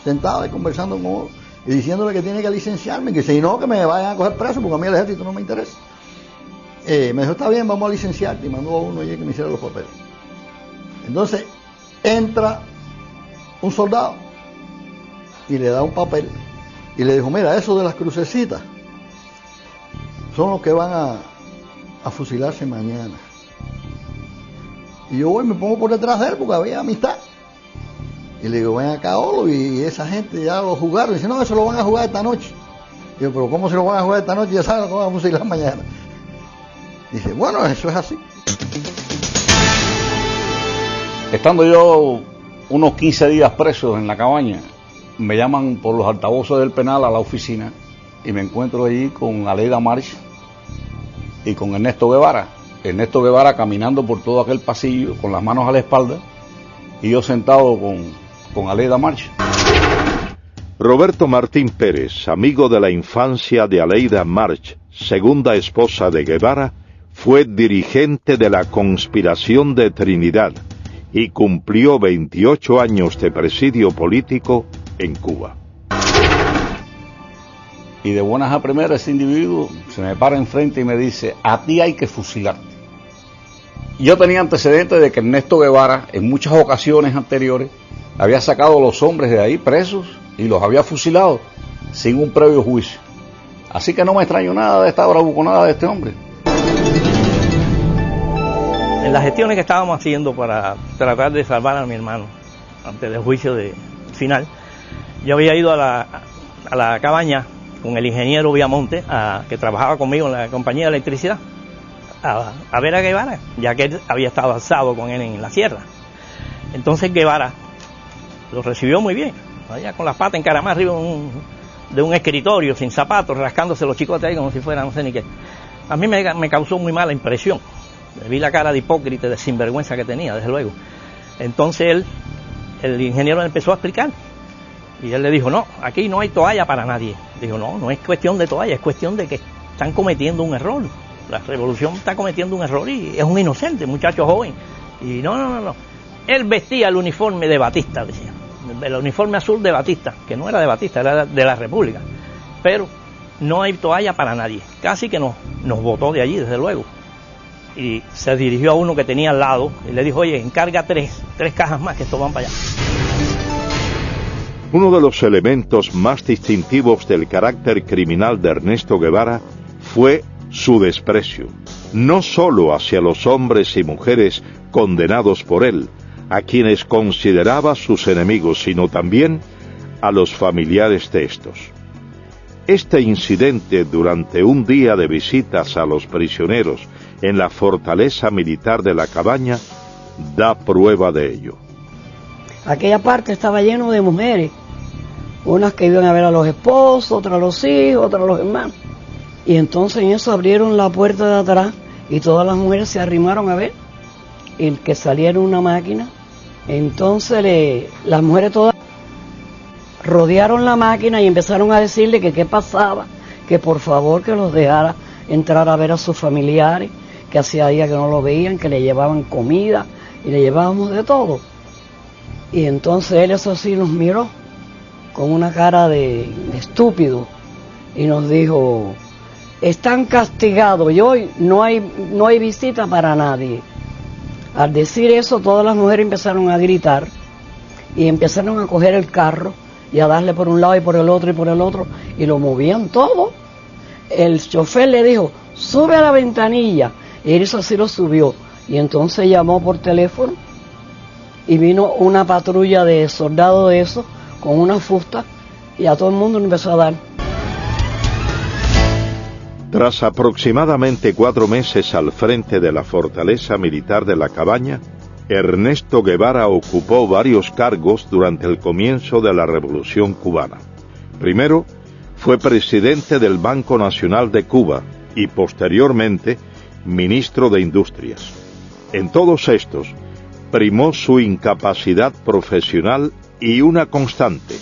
S12: sentado y conversando con Olo, y diciéndole que tiene que licenciarme, que si no, que me vayan a coger preso, porque a mí el ejército no me interesa. Me dijo, está bien, vamos a licenciarte, y mandó a uno allí que me hiciera los papeles. Entonces entra un soldado y le da un papel y le dijo, mira, eso de las crucecitas son los que van a fusilarse mañana. Y yo voy, me pongo por detrás de él porque había amistad. Y le digo, ven acá, Olo, y esa gente ya lo jugaron. Y dice, no, eso lo van a jugar esta noche. Y yo, pero ¿cómo se lo van a jugar esta noche? Ya saben que van a fusilar mañana. Dice, bueno, eso es así.
S14: Estando yo unos 15 días preso en la cabaña, me llaman por los altavoces del penal a la oficina y me encuentro allí con Aleida March y con Ernesto Guevara. Ernesto Guevara caminando por todo aquel pasillo con las manos a la espalda y yo sentado con Aleida March.
S2: Roberto Martín Pérez, amigo de la infancia de Aleida March, segunda esposa de Guevara, fue dirigente de la conspiración de Trinidad y cumplió 28 años de presidio político en Cuba.
S14: Y de buenas a primeras ese individuo se me para enfrente y me dice, a ti hay que fusilarte.
S19: yo tenía antecedentes de que Ernesto Guevara en muchas ocasiones anteriores había sacado a los hombres de ahí presos y los había fusilado sin un previo juicio. Así que no me extraño nada de esta bravuconada de este hombre.
S20: En las gestiones que estábamos haciendo para tratar de salvar a mi hermano antes del juicio final, yo había ido a la cabaña con el ingeniero Viamonte, que trabajaba conmigo en la compañía de electricidad, a ver a Guevara, ya que él había estado alzado con él en la sierra. Entonces Guevara lo recibió muy bien, allá con las patas encaramadas arriba de un escritorio, sin zapatos, rascándose los chicotes ahí como si fuera no sé ni qué. A mí me causó muy mala impresión. Vi la cara de hipócrita, de sinvergüenza que tenía, desde luego. Entonces el ingeniero empezó a explicar. Y él le dijo, no, aquí no hay toalla para nadie. Dijo, no es cuestión de toalla, es cuestión de que están cometiendo un error. La revolución está cometiendo un error y es un inocente, muchacho joven. Y no. Él vestía el uniforme de Batista, decía. El uniforme azul de Batista, que no era de Batista, era de la República. Pero no hay toalla para nadie. Casi que nos botó de allí, desde luego. Y se dirigió a uno que tenía al lado y le dijo, oye, encarga tres cajas más que esto van para allá.
S2: Uno de los elementos más distintivos del carácter criminal de Ernesto Guevara fue su desprecio, no solo hacia los hombres y mujeres condenados por él, a quienes consideraba sus enemigos, sino también a los familiares de estos. Este incidente durante un día de visitas a los prisioneros en la fortaleza militar de la Cabaña da prueba de ello.
S21: Aquella parte estaba lleno de mujeres, unas que iban a ver a los esposos, otras a los hijos, otras a los hermanos. Y entonces en eso abrieron la puerta de atrás y todas las mujeres se arrimaron a ver y que saliera una máquina. Entonces las mujeres todas rodearon la máquina y empezaron a decirle que qué pasaba, que por favor que los dejara entrar a ver a sus familiares, que hacía días que no lo veían, que le llevaban comida y le llevábamos de todo. Y entonces él eso sí nos miró con una cara de estúpido y nos dijo, están castigados y hoy no hay visita para nadie. Al decir eso todas las mujeres empezaron a gritar y empezaron a coger el carro y a darle por un lado y por el otro y lo movían todo. El chofer le dijo, sube a la ventanilla, y eso así lo subió y entonces llamó por teléfono y vino una patrulla de soldados de esos con una fusta y a todo el mundo le empezó a dar.
S2: Tras aproximadamente 4 meses al frente de la fortaleza militar de la Cabaña, Ernesto Guevara ocupó varios cargos durante el comienzo de la Revolución Cubana. Primero, fue presidente del Banco Nacional de Cuba y posteriormente ministro de Industrias. En todos estos, primó su incapacidad profesional y una constante,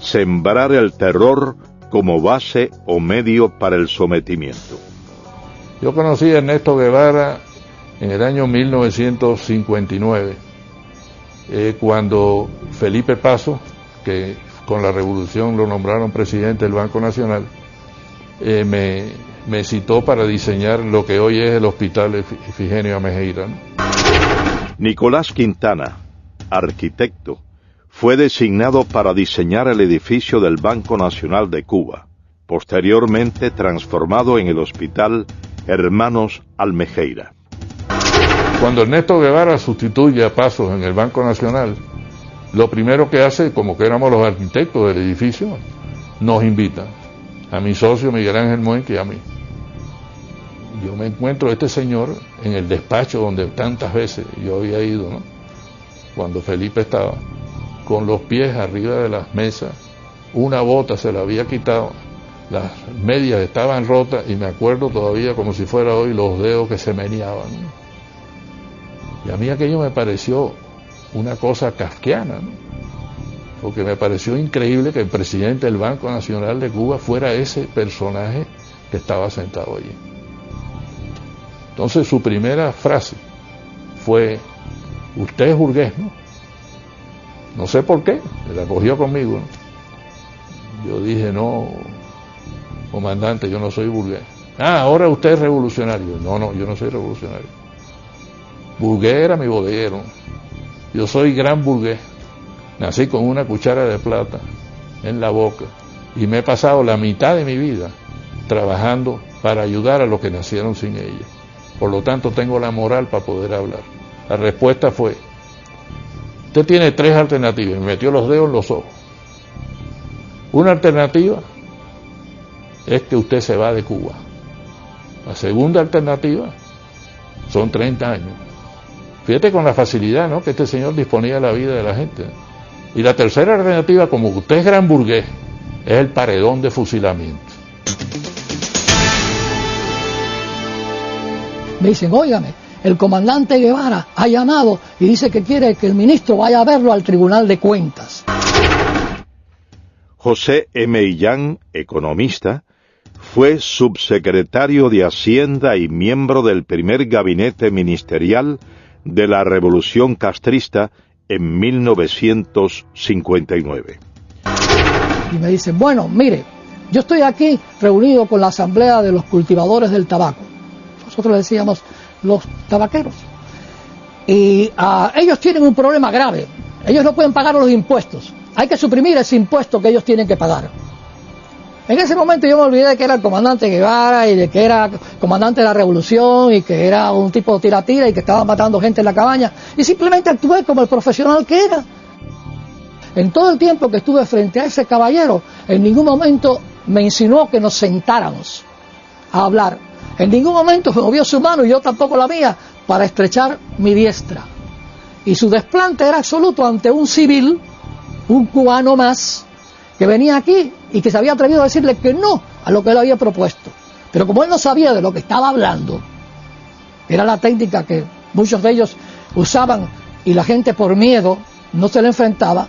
S2: sembrar el terror como base o medio para el sometimiento.
S22: Yo conocí a Ernesto Guevara en el año 1959, cuando Felipe Paso, que con la revolución lo nombraron presidente del Banco Nacional, me citó para diseñar lo que hoy es el Hospital Ifigenia Amejeira, ¿no?
S2: Nicolás Quintana, arquitecto, fue designado para diseñar el edificio del Banco Nacional de Cuba, posteriormente transformado en el Hospital Hermanos Almejeira.
S22: Cuando Ernesto Guevara sustituye a Pasos en el Banco Nacional, lo primero que hace, como que éramos los arquitectos del edificio, nos invita a mi socio Miguel Ángel Muenque y a mí. Yo me encuentro a este señor en el despacho donde tantas veces yo había ido, ¿no? Cuando Felipe estaba, con los pies arriba de las mesas, una bota se la había quitado, las medias estaban rotas y me acuerdo todavía como si fuera hoy los dedos que se meneaban, ¿no? Y a mí aquello me pareció una cosa kafkiana, ¿no? Porque me pareció increíble que el presidente del Banco Nacional de Cuba fuera ese personaje que estaba sentado allí. Entonces su primera frase fue, usted es burgués, ¿no? No sé por qué, la cogió conmigo, ¿no? Yo dije, no, comandante, yo no soy burgués. Ah, ahora usted es revolucionario. No, yo no soy revolucionario. Burgués era mi bodeguero. Yo soy gran burgués. Nací con una cuchara de plata en la boca y me he pasado la mitad de mi vida trabajando para ayudar a los que nacieron sin ella. Por lo tanto, tengo la moral para poder hablar. La respuesta fue: usted tiene 3 alternativas. Me metió los dedos en los ojos. Una alternativa es que usted se va de Cuba. La segunda alternativa son 30 años. Fíjate con la facilidad, ¿no?, que este señor disponía de la vida de la gente. Y la tercera alternativa, como usted es gran burgués, es el paredón de fusilamiento.
S1: Me dicen, óigame, el comandante Guevara ha llamado y dice que quiere que el ministro vaya a verlo al Tribunal de Cuentas.
S2: José M. Illán, economista, fue subsecretario de Hacienda y miembro del primer gabinete ministerial de la Revolución Castrista en 1959.
S1: Y me dicen, bueno, mire, yo estoy aquí reunido con la Asamblea de los Cultivadores del Tabaco. Nosotros le decíamos los tabaqueros. Y ellos tienen un problema grave. Ellos no pueden pagar los impuestos. Hay que suprimir ese impuesto que ellos tienen que pagar. En ese momento yo me olvidé de que era el comandante Guevara y de que era comandante de la revolución y que era un tipo de tira-tira y que estaba matando gente en la cabaña, y simplemente actué como el profesional que era. En todo el tiempo que estuve frente a ese caballero, en ningún momento me insinuó que nos sentáramos a hablar. En ningún momento se movió su mano y yo tampoco la mía para estrechar mi diestra. Y su desplante era absoluto ante un civil, un cubano más, que venía aquí y que se había atrevido a decirle que no a lo que él había propuesto. Pero como él no sabía de lo que estaba hablando, era la técnica que muchos de ellos usaban y la gente por miedo no se le enfrentaba.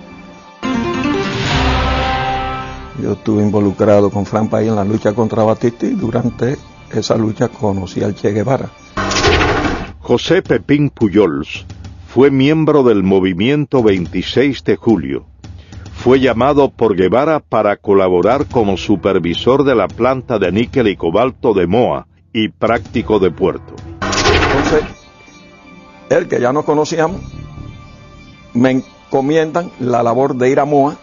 S3: Yo estuve involucrado con Fran País en la lucha contra Batista y durante esa lucha conocí al Che Guevara.
S2: José Pepín Pujols fue miembro del movimiento 26 de julio. Fue llamado por Guevara para colaborar como supervisor de la planta de níquel y cobalto de Moa y práctico de puerto.
S3: Entonces, él, que ya nos conocíamos, me encomiendan la labor de ir a Moa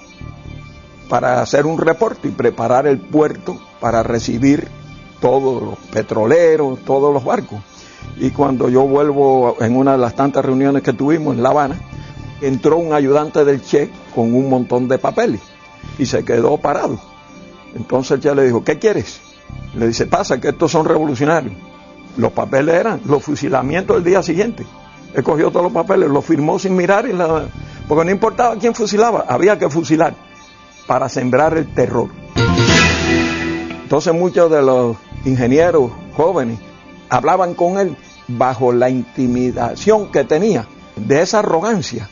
S3: para hacer un reporte y preparar el puerto para recibir todos los petroleros, todos los barcos. Y cuando yo vuelvo en una de las tantas reuniones que tuvimos en La Habana, entró un ayudante del Che con un montón de papeles y se quedó parado. Entonces el Che le dijo, ¿qué quieres? Le dice, pasa que estos son revolucionarios. Los papeles eran los fusilamientos del día siguiente. Él cogió todos los papeles, los firmó sin mirar, porque no importaba quién fusilaba, había que fusilar para sembrar el terror. Entonces muchos de los ingenieros jóvenes hablaban con él bajo la intimidación que tenía de esa arrogancia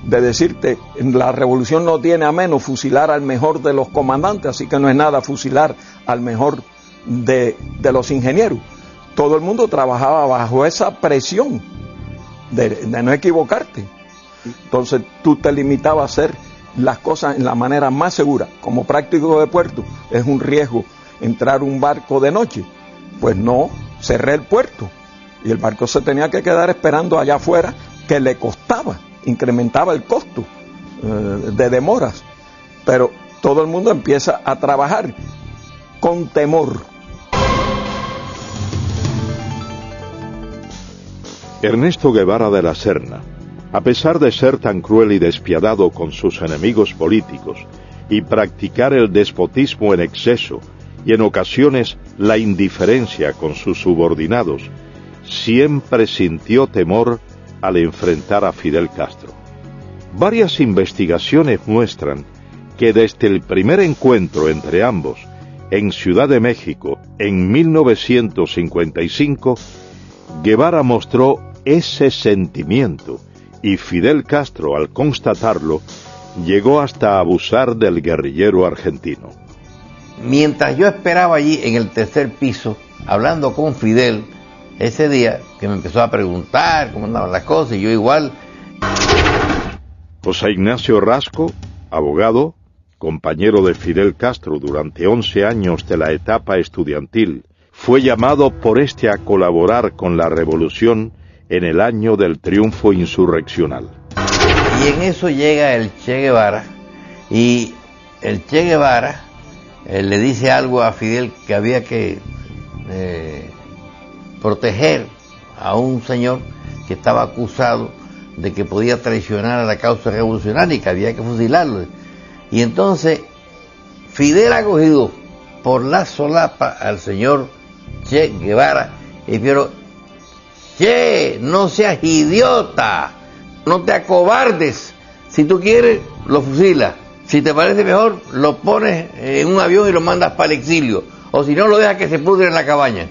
S3: de decirte, la revolución no tiene a menos fusilar al mejor de los comandantes, así que no es nada fusilar al mejor de los ingenieros. Todo el mundo trabajaba bajo esa presión de no equivocarte. Entonces tú te limitabas a hacer las cosas en la manera más segura. Como práctico de puerto, es un riesgo entrar un barco de noche. Pues no, cerré el puerto y el barco se tenía que quedar esperando allá afuera, que le costaba, incrementaba el costo de demoras, pero todo el mundo empieza a trabajar con temor.
S2: Ernesto Guevara de la Serna, a pesar de ser tan cruel y despiadado con sus enemigos políticos y practicar el despotismo en exceso y en ocasiones la indiferencia con sus subordinados, siempre sintió temor al enfrentar a Fidel Castro. Varias investigaciones muestran que desde el primer encuentro entre ambos en Ciudad de México en 1955, Guevara mostró ese sentimiento y Fidel Castro, al constatarlo, llegó hasta abusar del guerrillero argentino.
S23: Mientras yo esperaba allí en el tercer piso, hablando con Fidel, ese día que me empezó a preguntar cómo andaban las cosas, y yo igual.
S2: José Ignacio Rasco, abogado, compañero de Fidel Castro durante 11 años de la etapa estudiantil, fue llamado por este a colaborar con la revolución en el año del triunfo insurreccional.
S23: Y en eso llega el Che Guevara, y el Che Guevara le dice algo a Fidel, que había que proteger a un señor que estaba acusado de que podía traicionar a la causa revolucionaria y que había que fusilarlo. Y entonces Fidel ha cogido por la solapa al señor Che Guevara y pero Che, no seas idiota, no te acobardes, si tú quieres lo fusilas, si te parece mejor lo pones en un avión y lo mandas para el exilio, o si no lo dejas que se pudre en la cabaña.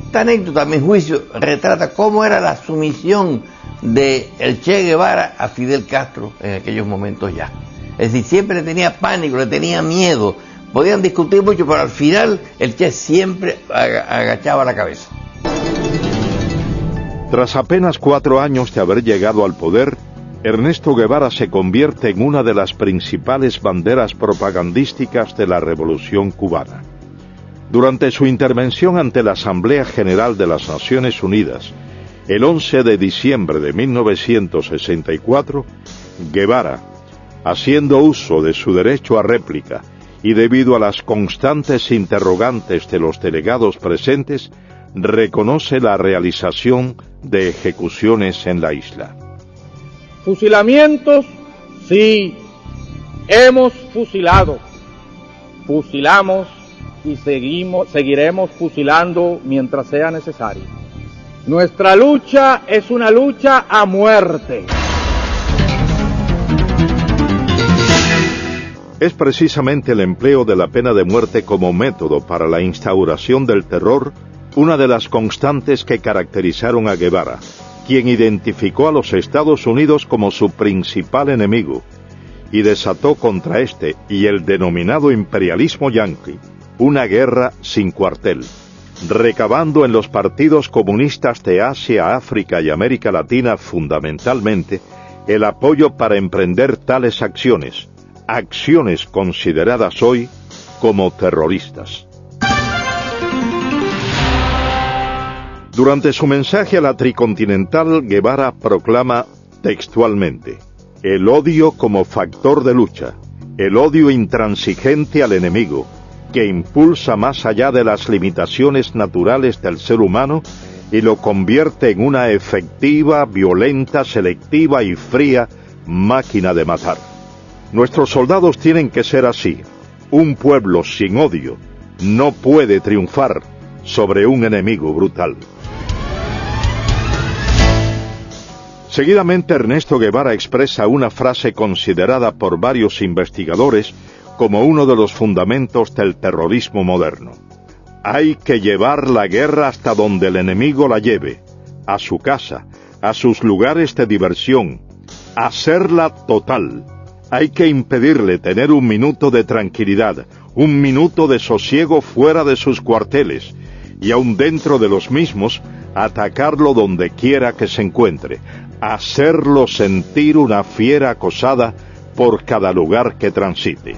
S23: Esta anécdota, a mi juicio, retrata cómo era la sumisión de el Che Guevara a Fidel Castro en aquellos momentos ya. Es decir, siempre le tenía pánico, le tenía miedo. Podían discutir mucho, pero al final el Che siempre agachaba la cabeza.
S2: Tras apenas 4 años de haber llegado al poder, Ernesto Guevara se convierte en una de las principales banderas propagandísticas de la Revolución cubana. Durante su intervención ante la Asamblea General de las Naciones Unidas, el 11 de diciembre de 1964, Guevara, haciendo uso de su derecho a réplica y debido a las constantes interrogantes de los delegados presentes, reconoce la realización de ejecuciones en la isla.
S4: Fusilamientos, sí, hemos fusilado, fusilamos y seguiremos fusilando mientras sea necesario. Nuestra lucha es una lucha a muerte.
S2: Es precisamente el empleo de la pena de muerte como método para la instauración del terror una de las constantes que caracterizaron a Guevara, quien identificó a los Estados Unidos como su principal enemigo y desató contra este y el denominado imperialismo yanqui una guerra sin cuartel, recabando en los partidos comunistas de Asia, África y América Latina fundamentalmente el apoyo para emprender tales acciones consideradas hoy como terroristas. Durante su mensaje a la Tricontinental, Guevara proclama textualmente: el odio como factor de lucha, el odio intransigente al enemigo, que impulsa más allá de las limitaciones naturales del ser humano y lo convierte en una efectiva, violenta, selectiva y fría máquina de matar. Nuestros soldados tienen que ser así. Un pueblo sin odio no puede triunfar sobre un enemigo brutal. Seguidamente, Ernesto Guevara expresa una frase considerada por varios investigadores como uno de los fundamentos del terrorismo moderno. Hay que llevar la guerra hasta donde el enemigo la lleve, a su casa, a sus lugares de diversión, hacerla total. Hay que impedirle tener un minuto de tranquilidad, un minuto de sosiego fuera de sus cuarteles, y aun dentro de los mismos, atacarlo donde quiera que se encuentre, hacerlo sentir una fiera acosada por cada lugar que transite.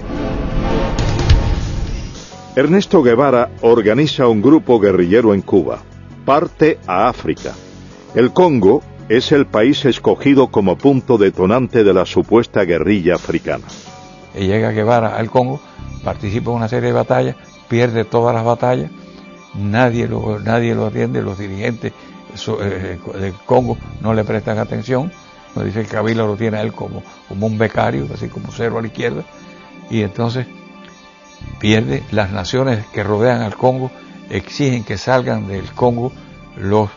S2: Ernesto Guevara organiza un grupo guerrillero en Cuba, parte a África. El Congo es el país escogido como punto detonante de la supuesta guerrilla africana.
S6: Llega Guevara al Congo, participa en una serie de batallas, pierde todas las batallas, nadie lo atiende, los dirigentes del Congo no le prestan atención, nos dice que Kabila lo tiene a él como un becario, así como cero a la izquierda, y entonces pierde. Las naciones que rodean al Congo exigen que salgan del Congo los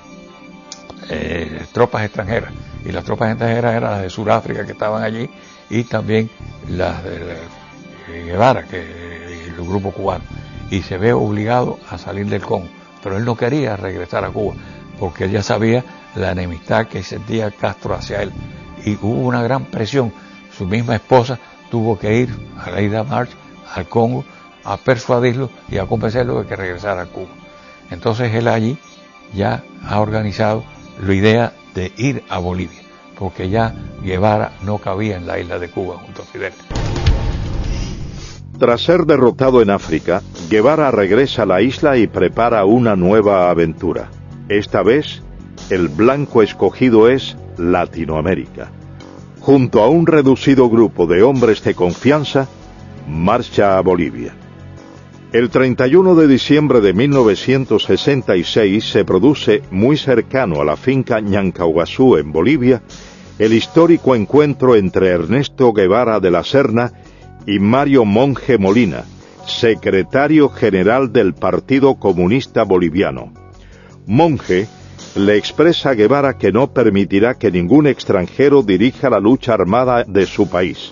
S6: tropas extranjeras, y las tropas extranjeras eran las de Sudáfrica que estaban allí, y también las de Guevara, el grupo cubano, y se ve obligado a salir del Congo, pero él no quería regresar a Cuba, porque él ya sabía la enemistad que sentía Castro hacia él, y hubo una gran presión. Su misma esposa tuvo que ir a la Ida March al Congo a persuadirlo y a convencerlo de que regresara a Cuba. Entonces él allí ya ha organizado la idea de ir a Bolivia, porque ya Guevara no cabía en la isla de Cuba junto a Fidel.
S2: Tras ser derrotado en África, Guevara regresa a la isla y prepara una nueva aventura. Esta vez el blanco escogido es Latinoamérica. Junto a un reducido grupo de hombres de confianza, marcha a Bolivia. El 31 de diciembre de 1966 se produce, muy cercano a la finca Ñancauazú en Bolivia, el histórico encuentro entre Ernesto Guevara de la Serna y Mario Monge Molina, secretario general del Partido Comunista Boliviano. Monge le expresa a Guevara que no permitirá que ningún extranjero dirija la lucha armada de su país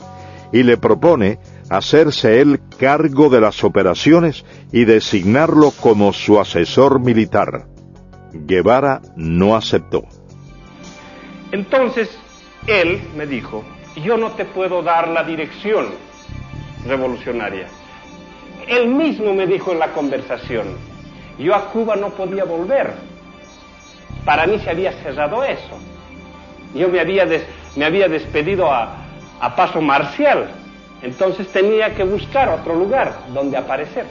S2: y le propone hacerse él cargo de las operaciones y designarlo como su asesor militar. Guevara no aceptó.
S5: Entonces, él me dijo, yo no te puedo dar la dirección revolucionaria. Él mismo me dijo en la conversación, yo a Cuba no podía volver. Para mí se había cerrado eso. Yo me había despedido a paso marcial. Entonces tenía que buscar otro lugar donde aparecer.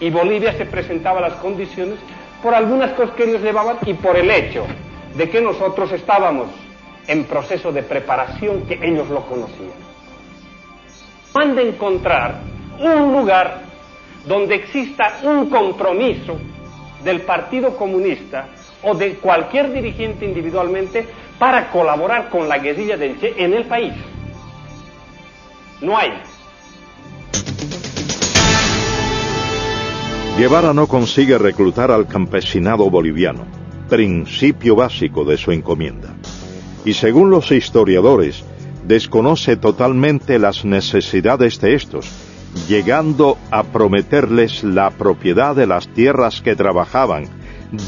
S5: Y Bolivia se presentaba las condiciones por algunas cosas que ellos llevaban y por el hecho de que nosotros estábamos en proceso de preparación que ellos lo conocían. Han de encontrar un lugar donde exista un compromiso del Partido Comunista o de cualquier dirigente individualmente para colaborar con la guerrilla del Che en el país. No hay.
S2: Guevara no consigue reclutar al campesinado boliviano, principio básico de su encomienda. Y según los historiadores, desconoce totalmente las necesidades de estos, llegando a prometerles la propiedad de las tierras que trabajaban,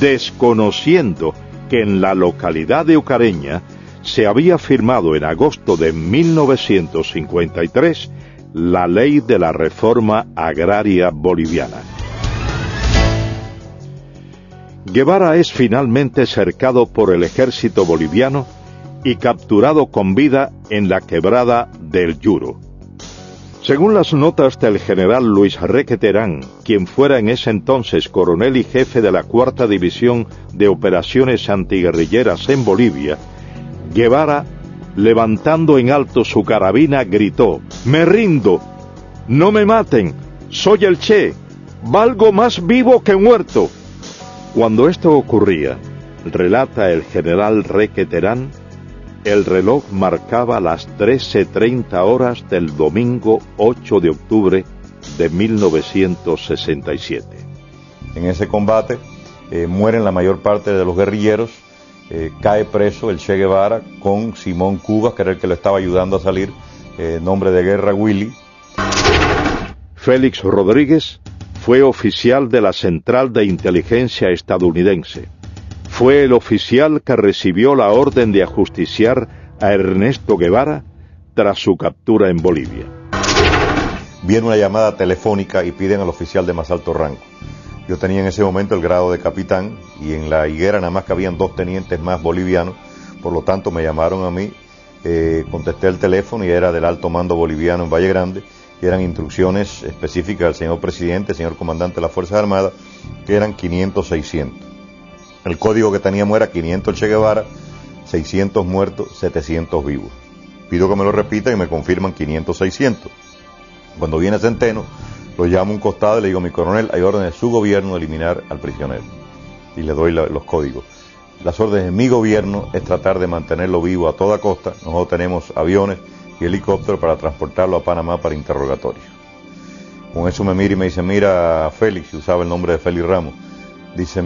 S2: desconociendo que en la localidad de Ucareña se había firmado en agosto de 1953 la ley de la reforma agraria boliviana. Guevara es finalmente cercado por el ejército boliviano y capturado con vida en la quebrada del Yuro. Según las notas del general Luis Requeterán, quien fuera en ese entonces coronel y jefe de la 4ª División de Operaciones Antiguerrilleras en Bolivia, Guevara, levantando en alto su carabina, gritó: «¡Me rindo! ¡No me maten! ¡Soy el Che! ¡Valgo más vivo que muerto!». Cuando esto ocurría, relata el general Requeterán, el reloj marcaba las 13:30 horas del domingo 8 de octubre de 1967.
S18: En ese combate mueren la mayor parte de los guerrilleros, cae preso el Che Guevara con Simón Cubas, que era el que lo estaba ayudando a salir, nombre de guerra Willy.
S2: Félix Rodríguez fue oficial de la Central de Inteligencia estadounidense. Fue el oficial que recibió la orden de ajusticiar a Ernesto Guevara tras su captura en Bolivia.
S18: Viene una llamada telefónica y piden al oficial de más alto rango. Yo tenía en ese momento el grado de capitán y en la higuera nada más que habían 2 tenientes más bolivianos, por lo tanto me llamaron a mí, contesté el teléfono y era del alto mando boliviano en Valle Grande, y eran instrucciones específicas del señor presidente, señor comandante de las Fuerzas Armadas, que eran 500-600. El código que teníamos era 500 Che Guevara, 600 muertos, 700 vivos. Pido que me lo repitan y me confirman 500-600. Cuando viene Centeno, lo llamo a un costado y le digo: mi coronel, hay órdenes de su gobierno de eliminar al prisionero. Y le doy los códigos. Las órdenes de mi gobierno es tratar de mantenerlo vivo a toda costa. Nosotros tenemos aviones y helicópteros para transportarlo a Panamá para interrogatorio. Con eso me mira y me dice: mira, Félix, usaba el nombre de Félix Ramos, dice: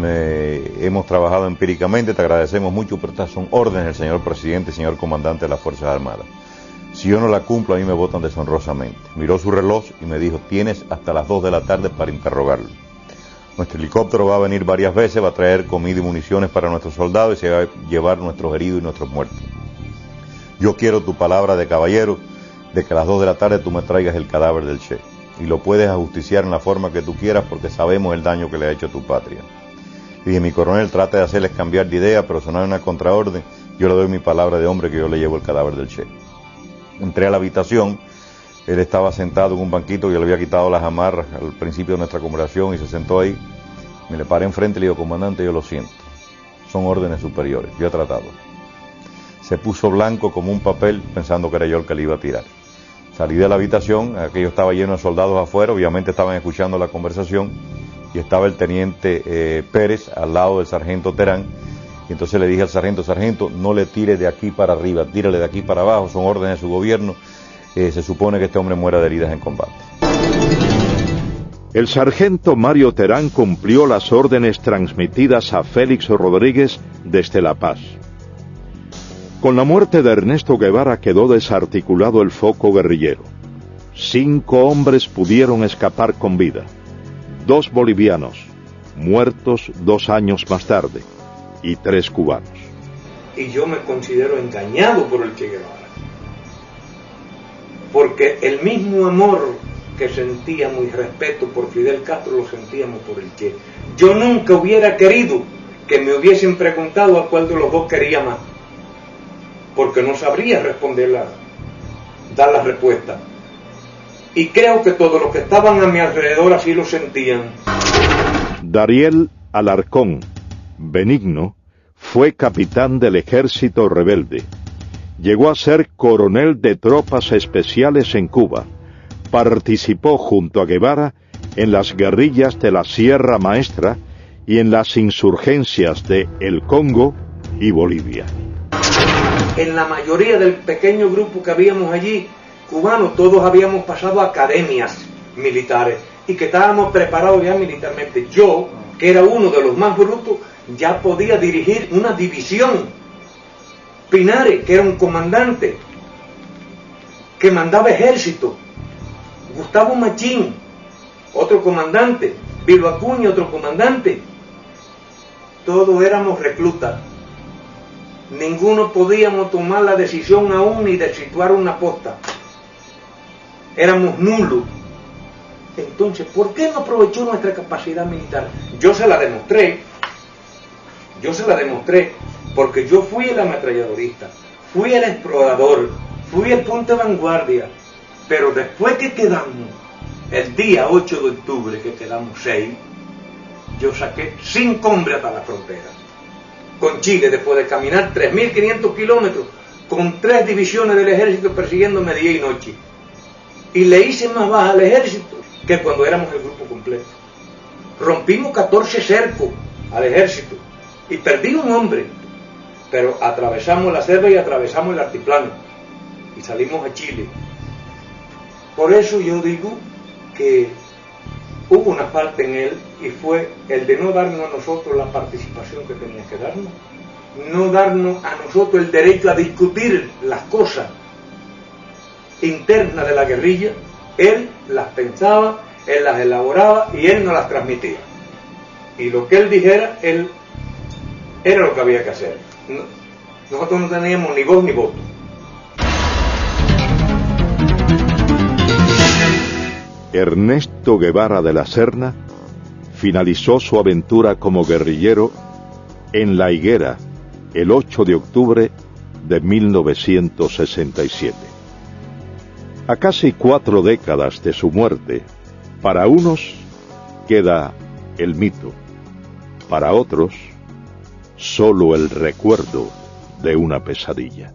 S18: hemos trabajado empíricamente, te agradecemos mucho, pero estas son órdenes del señor presidente y señor comandante de las Fuerzas Armadas. Si yo no la cumplo, a mí me votan deshonrosamente. Miró su reloj y me dijo: tienes hasta las 2 de la tarde para interrogarlo. Nuestro helicóptero va a venir varias veces, va a traer comida y municiones para nuestros soldados y se va a llevar nuestros heridos y nuestros muertos. Yo quiero tu palabra de caballero de que a las 2 de la tarde tú me traigas el cadáver del Che. Y lo puedes ajusticiar en la forma que tú quieras porque sabemos el daño que le ha hecho a tu patria. Y dije: mi coronel, trata de hacerles cambiar de idea, pero sonar una contraorden. Yo le doy mi palabra de hombre que yo le llevo el cadáver del Che. Entré a la habitación, él estaba sentado en un banquito, yo le había quitado las amarras al principio de nuestra conversación y se sentó ahí. Me le paré enfrente y le digo: comandante, yo lo siento. son órdenes superiores. Yo he tratado. Se puso blanco como un papel pensando que era yo el que le iba a tirar. Salí de la habitación, aquello estaba lleno de soldados afuera, obviamente estaban escuchando la conversación, y estaba el teniente Pérez al lado del sargento Terán, y entonces le dije al sargento, no le tire de aquí para arriba, tírale de aquí para abajo, son órdenes de su gobierno, se supone que este hombre muera de heridas en combate.
S2: El sargento Mario Terán cumplió las órdenes transmitidas a Félix Rodríguez desde La Paz. Con la muerte de Ernesto Guevara quedó desarticulado el foco guerrillero. 5 hombres pudieron escapar con vida. 2 bolivianos, muertos 2 años más tarde, y 3 cubanos.
S8: Y yo me considero engañado por el Che Guevara, porque el mismo amor que sentíamos y respeto por Fidel Castro lo sentíamos por el Che. Yo nunca hubiera querido que me hubiesen preguntado a cuál de los dos quería más, porque no sabría dar la respuesta. Y creo que todos los que estaban a mi alrededor así lo sentían.
S2: Dariel Alarcón Benigno fue capitán del ejército rebelde. Llegó a ser coronel de tropas especiales en Cuba. Participó junto a Guevara en las guerrillas de la Sierra Maestra y en las insurgencias de El Congo y Bolivia.
S8: En la mayoría del pequeño grupo que habíamos allí, cubanos, todos habíamos pasado academias militares y que estábamos preparados ya militarmente. Yo, que era uno de los más brutos, ya podía dirigir una división. Pinares, que era un comandante, que mandaba ejército. Gustavo Machín, otro comandante. Vilo Acuña, otro comandante. Todos éramos reclutas. Ninguno podíamos tomar la decisión aún ni de situar una posta. Éramos nulos. Entonces, ¿por qué no aprovechó nuestra capacidad militar? Yo se la demostré, porque yo fui el ametralladorista, fui el explorador, fui el punto de vanguardia, pero después que quedamos, el día 8 de octubre, que quedamos 6, yo saqué 5 hombres hasta la frontera, con Chile, después de caminar 3.500 kilómetros, con 3 divisiones del ejército persiguiéndome día y noche, y le hice más baja al ejército que cuando éramos el grupo completo. Rompimos 14 cercos al ejército y perdí un hombre, pero atravesamos la selva y atravesamos el altiplano y salimos a Chile. Por eso yo digo que hubo una falta en él, y fue el de no darnos a nosotros la participación que tenía que darnos, no darnos a nosotros el derecho a discutir las cosas internas de la guerrilla. Él las pensaba, él las elaboraba y él nos las transmitía. Y lo que él dijera, él era lo que había que hacer. Nosotros no teníamos ni voz ni voto.
S2: Ernesto Guevara de la Serna finalizó su aventura como guerrillero en La Higuera el 8 de octubre de 1967. A casi 4 décadas de su muerte, para unos queda el mito, para otros solo el recuerdo de una pesadilla.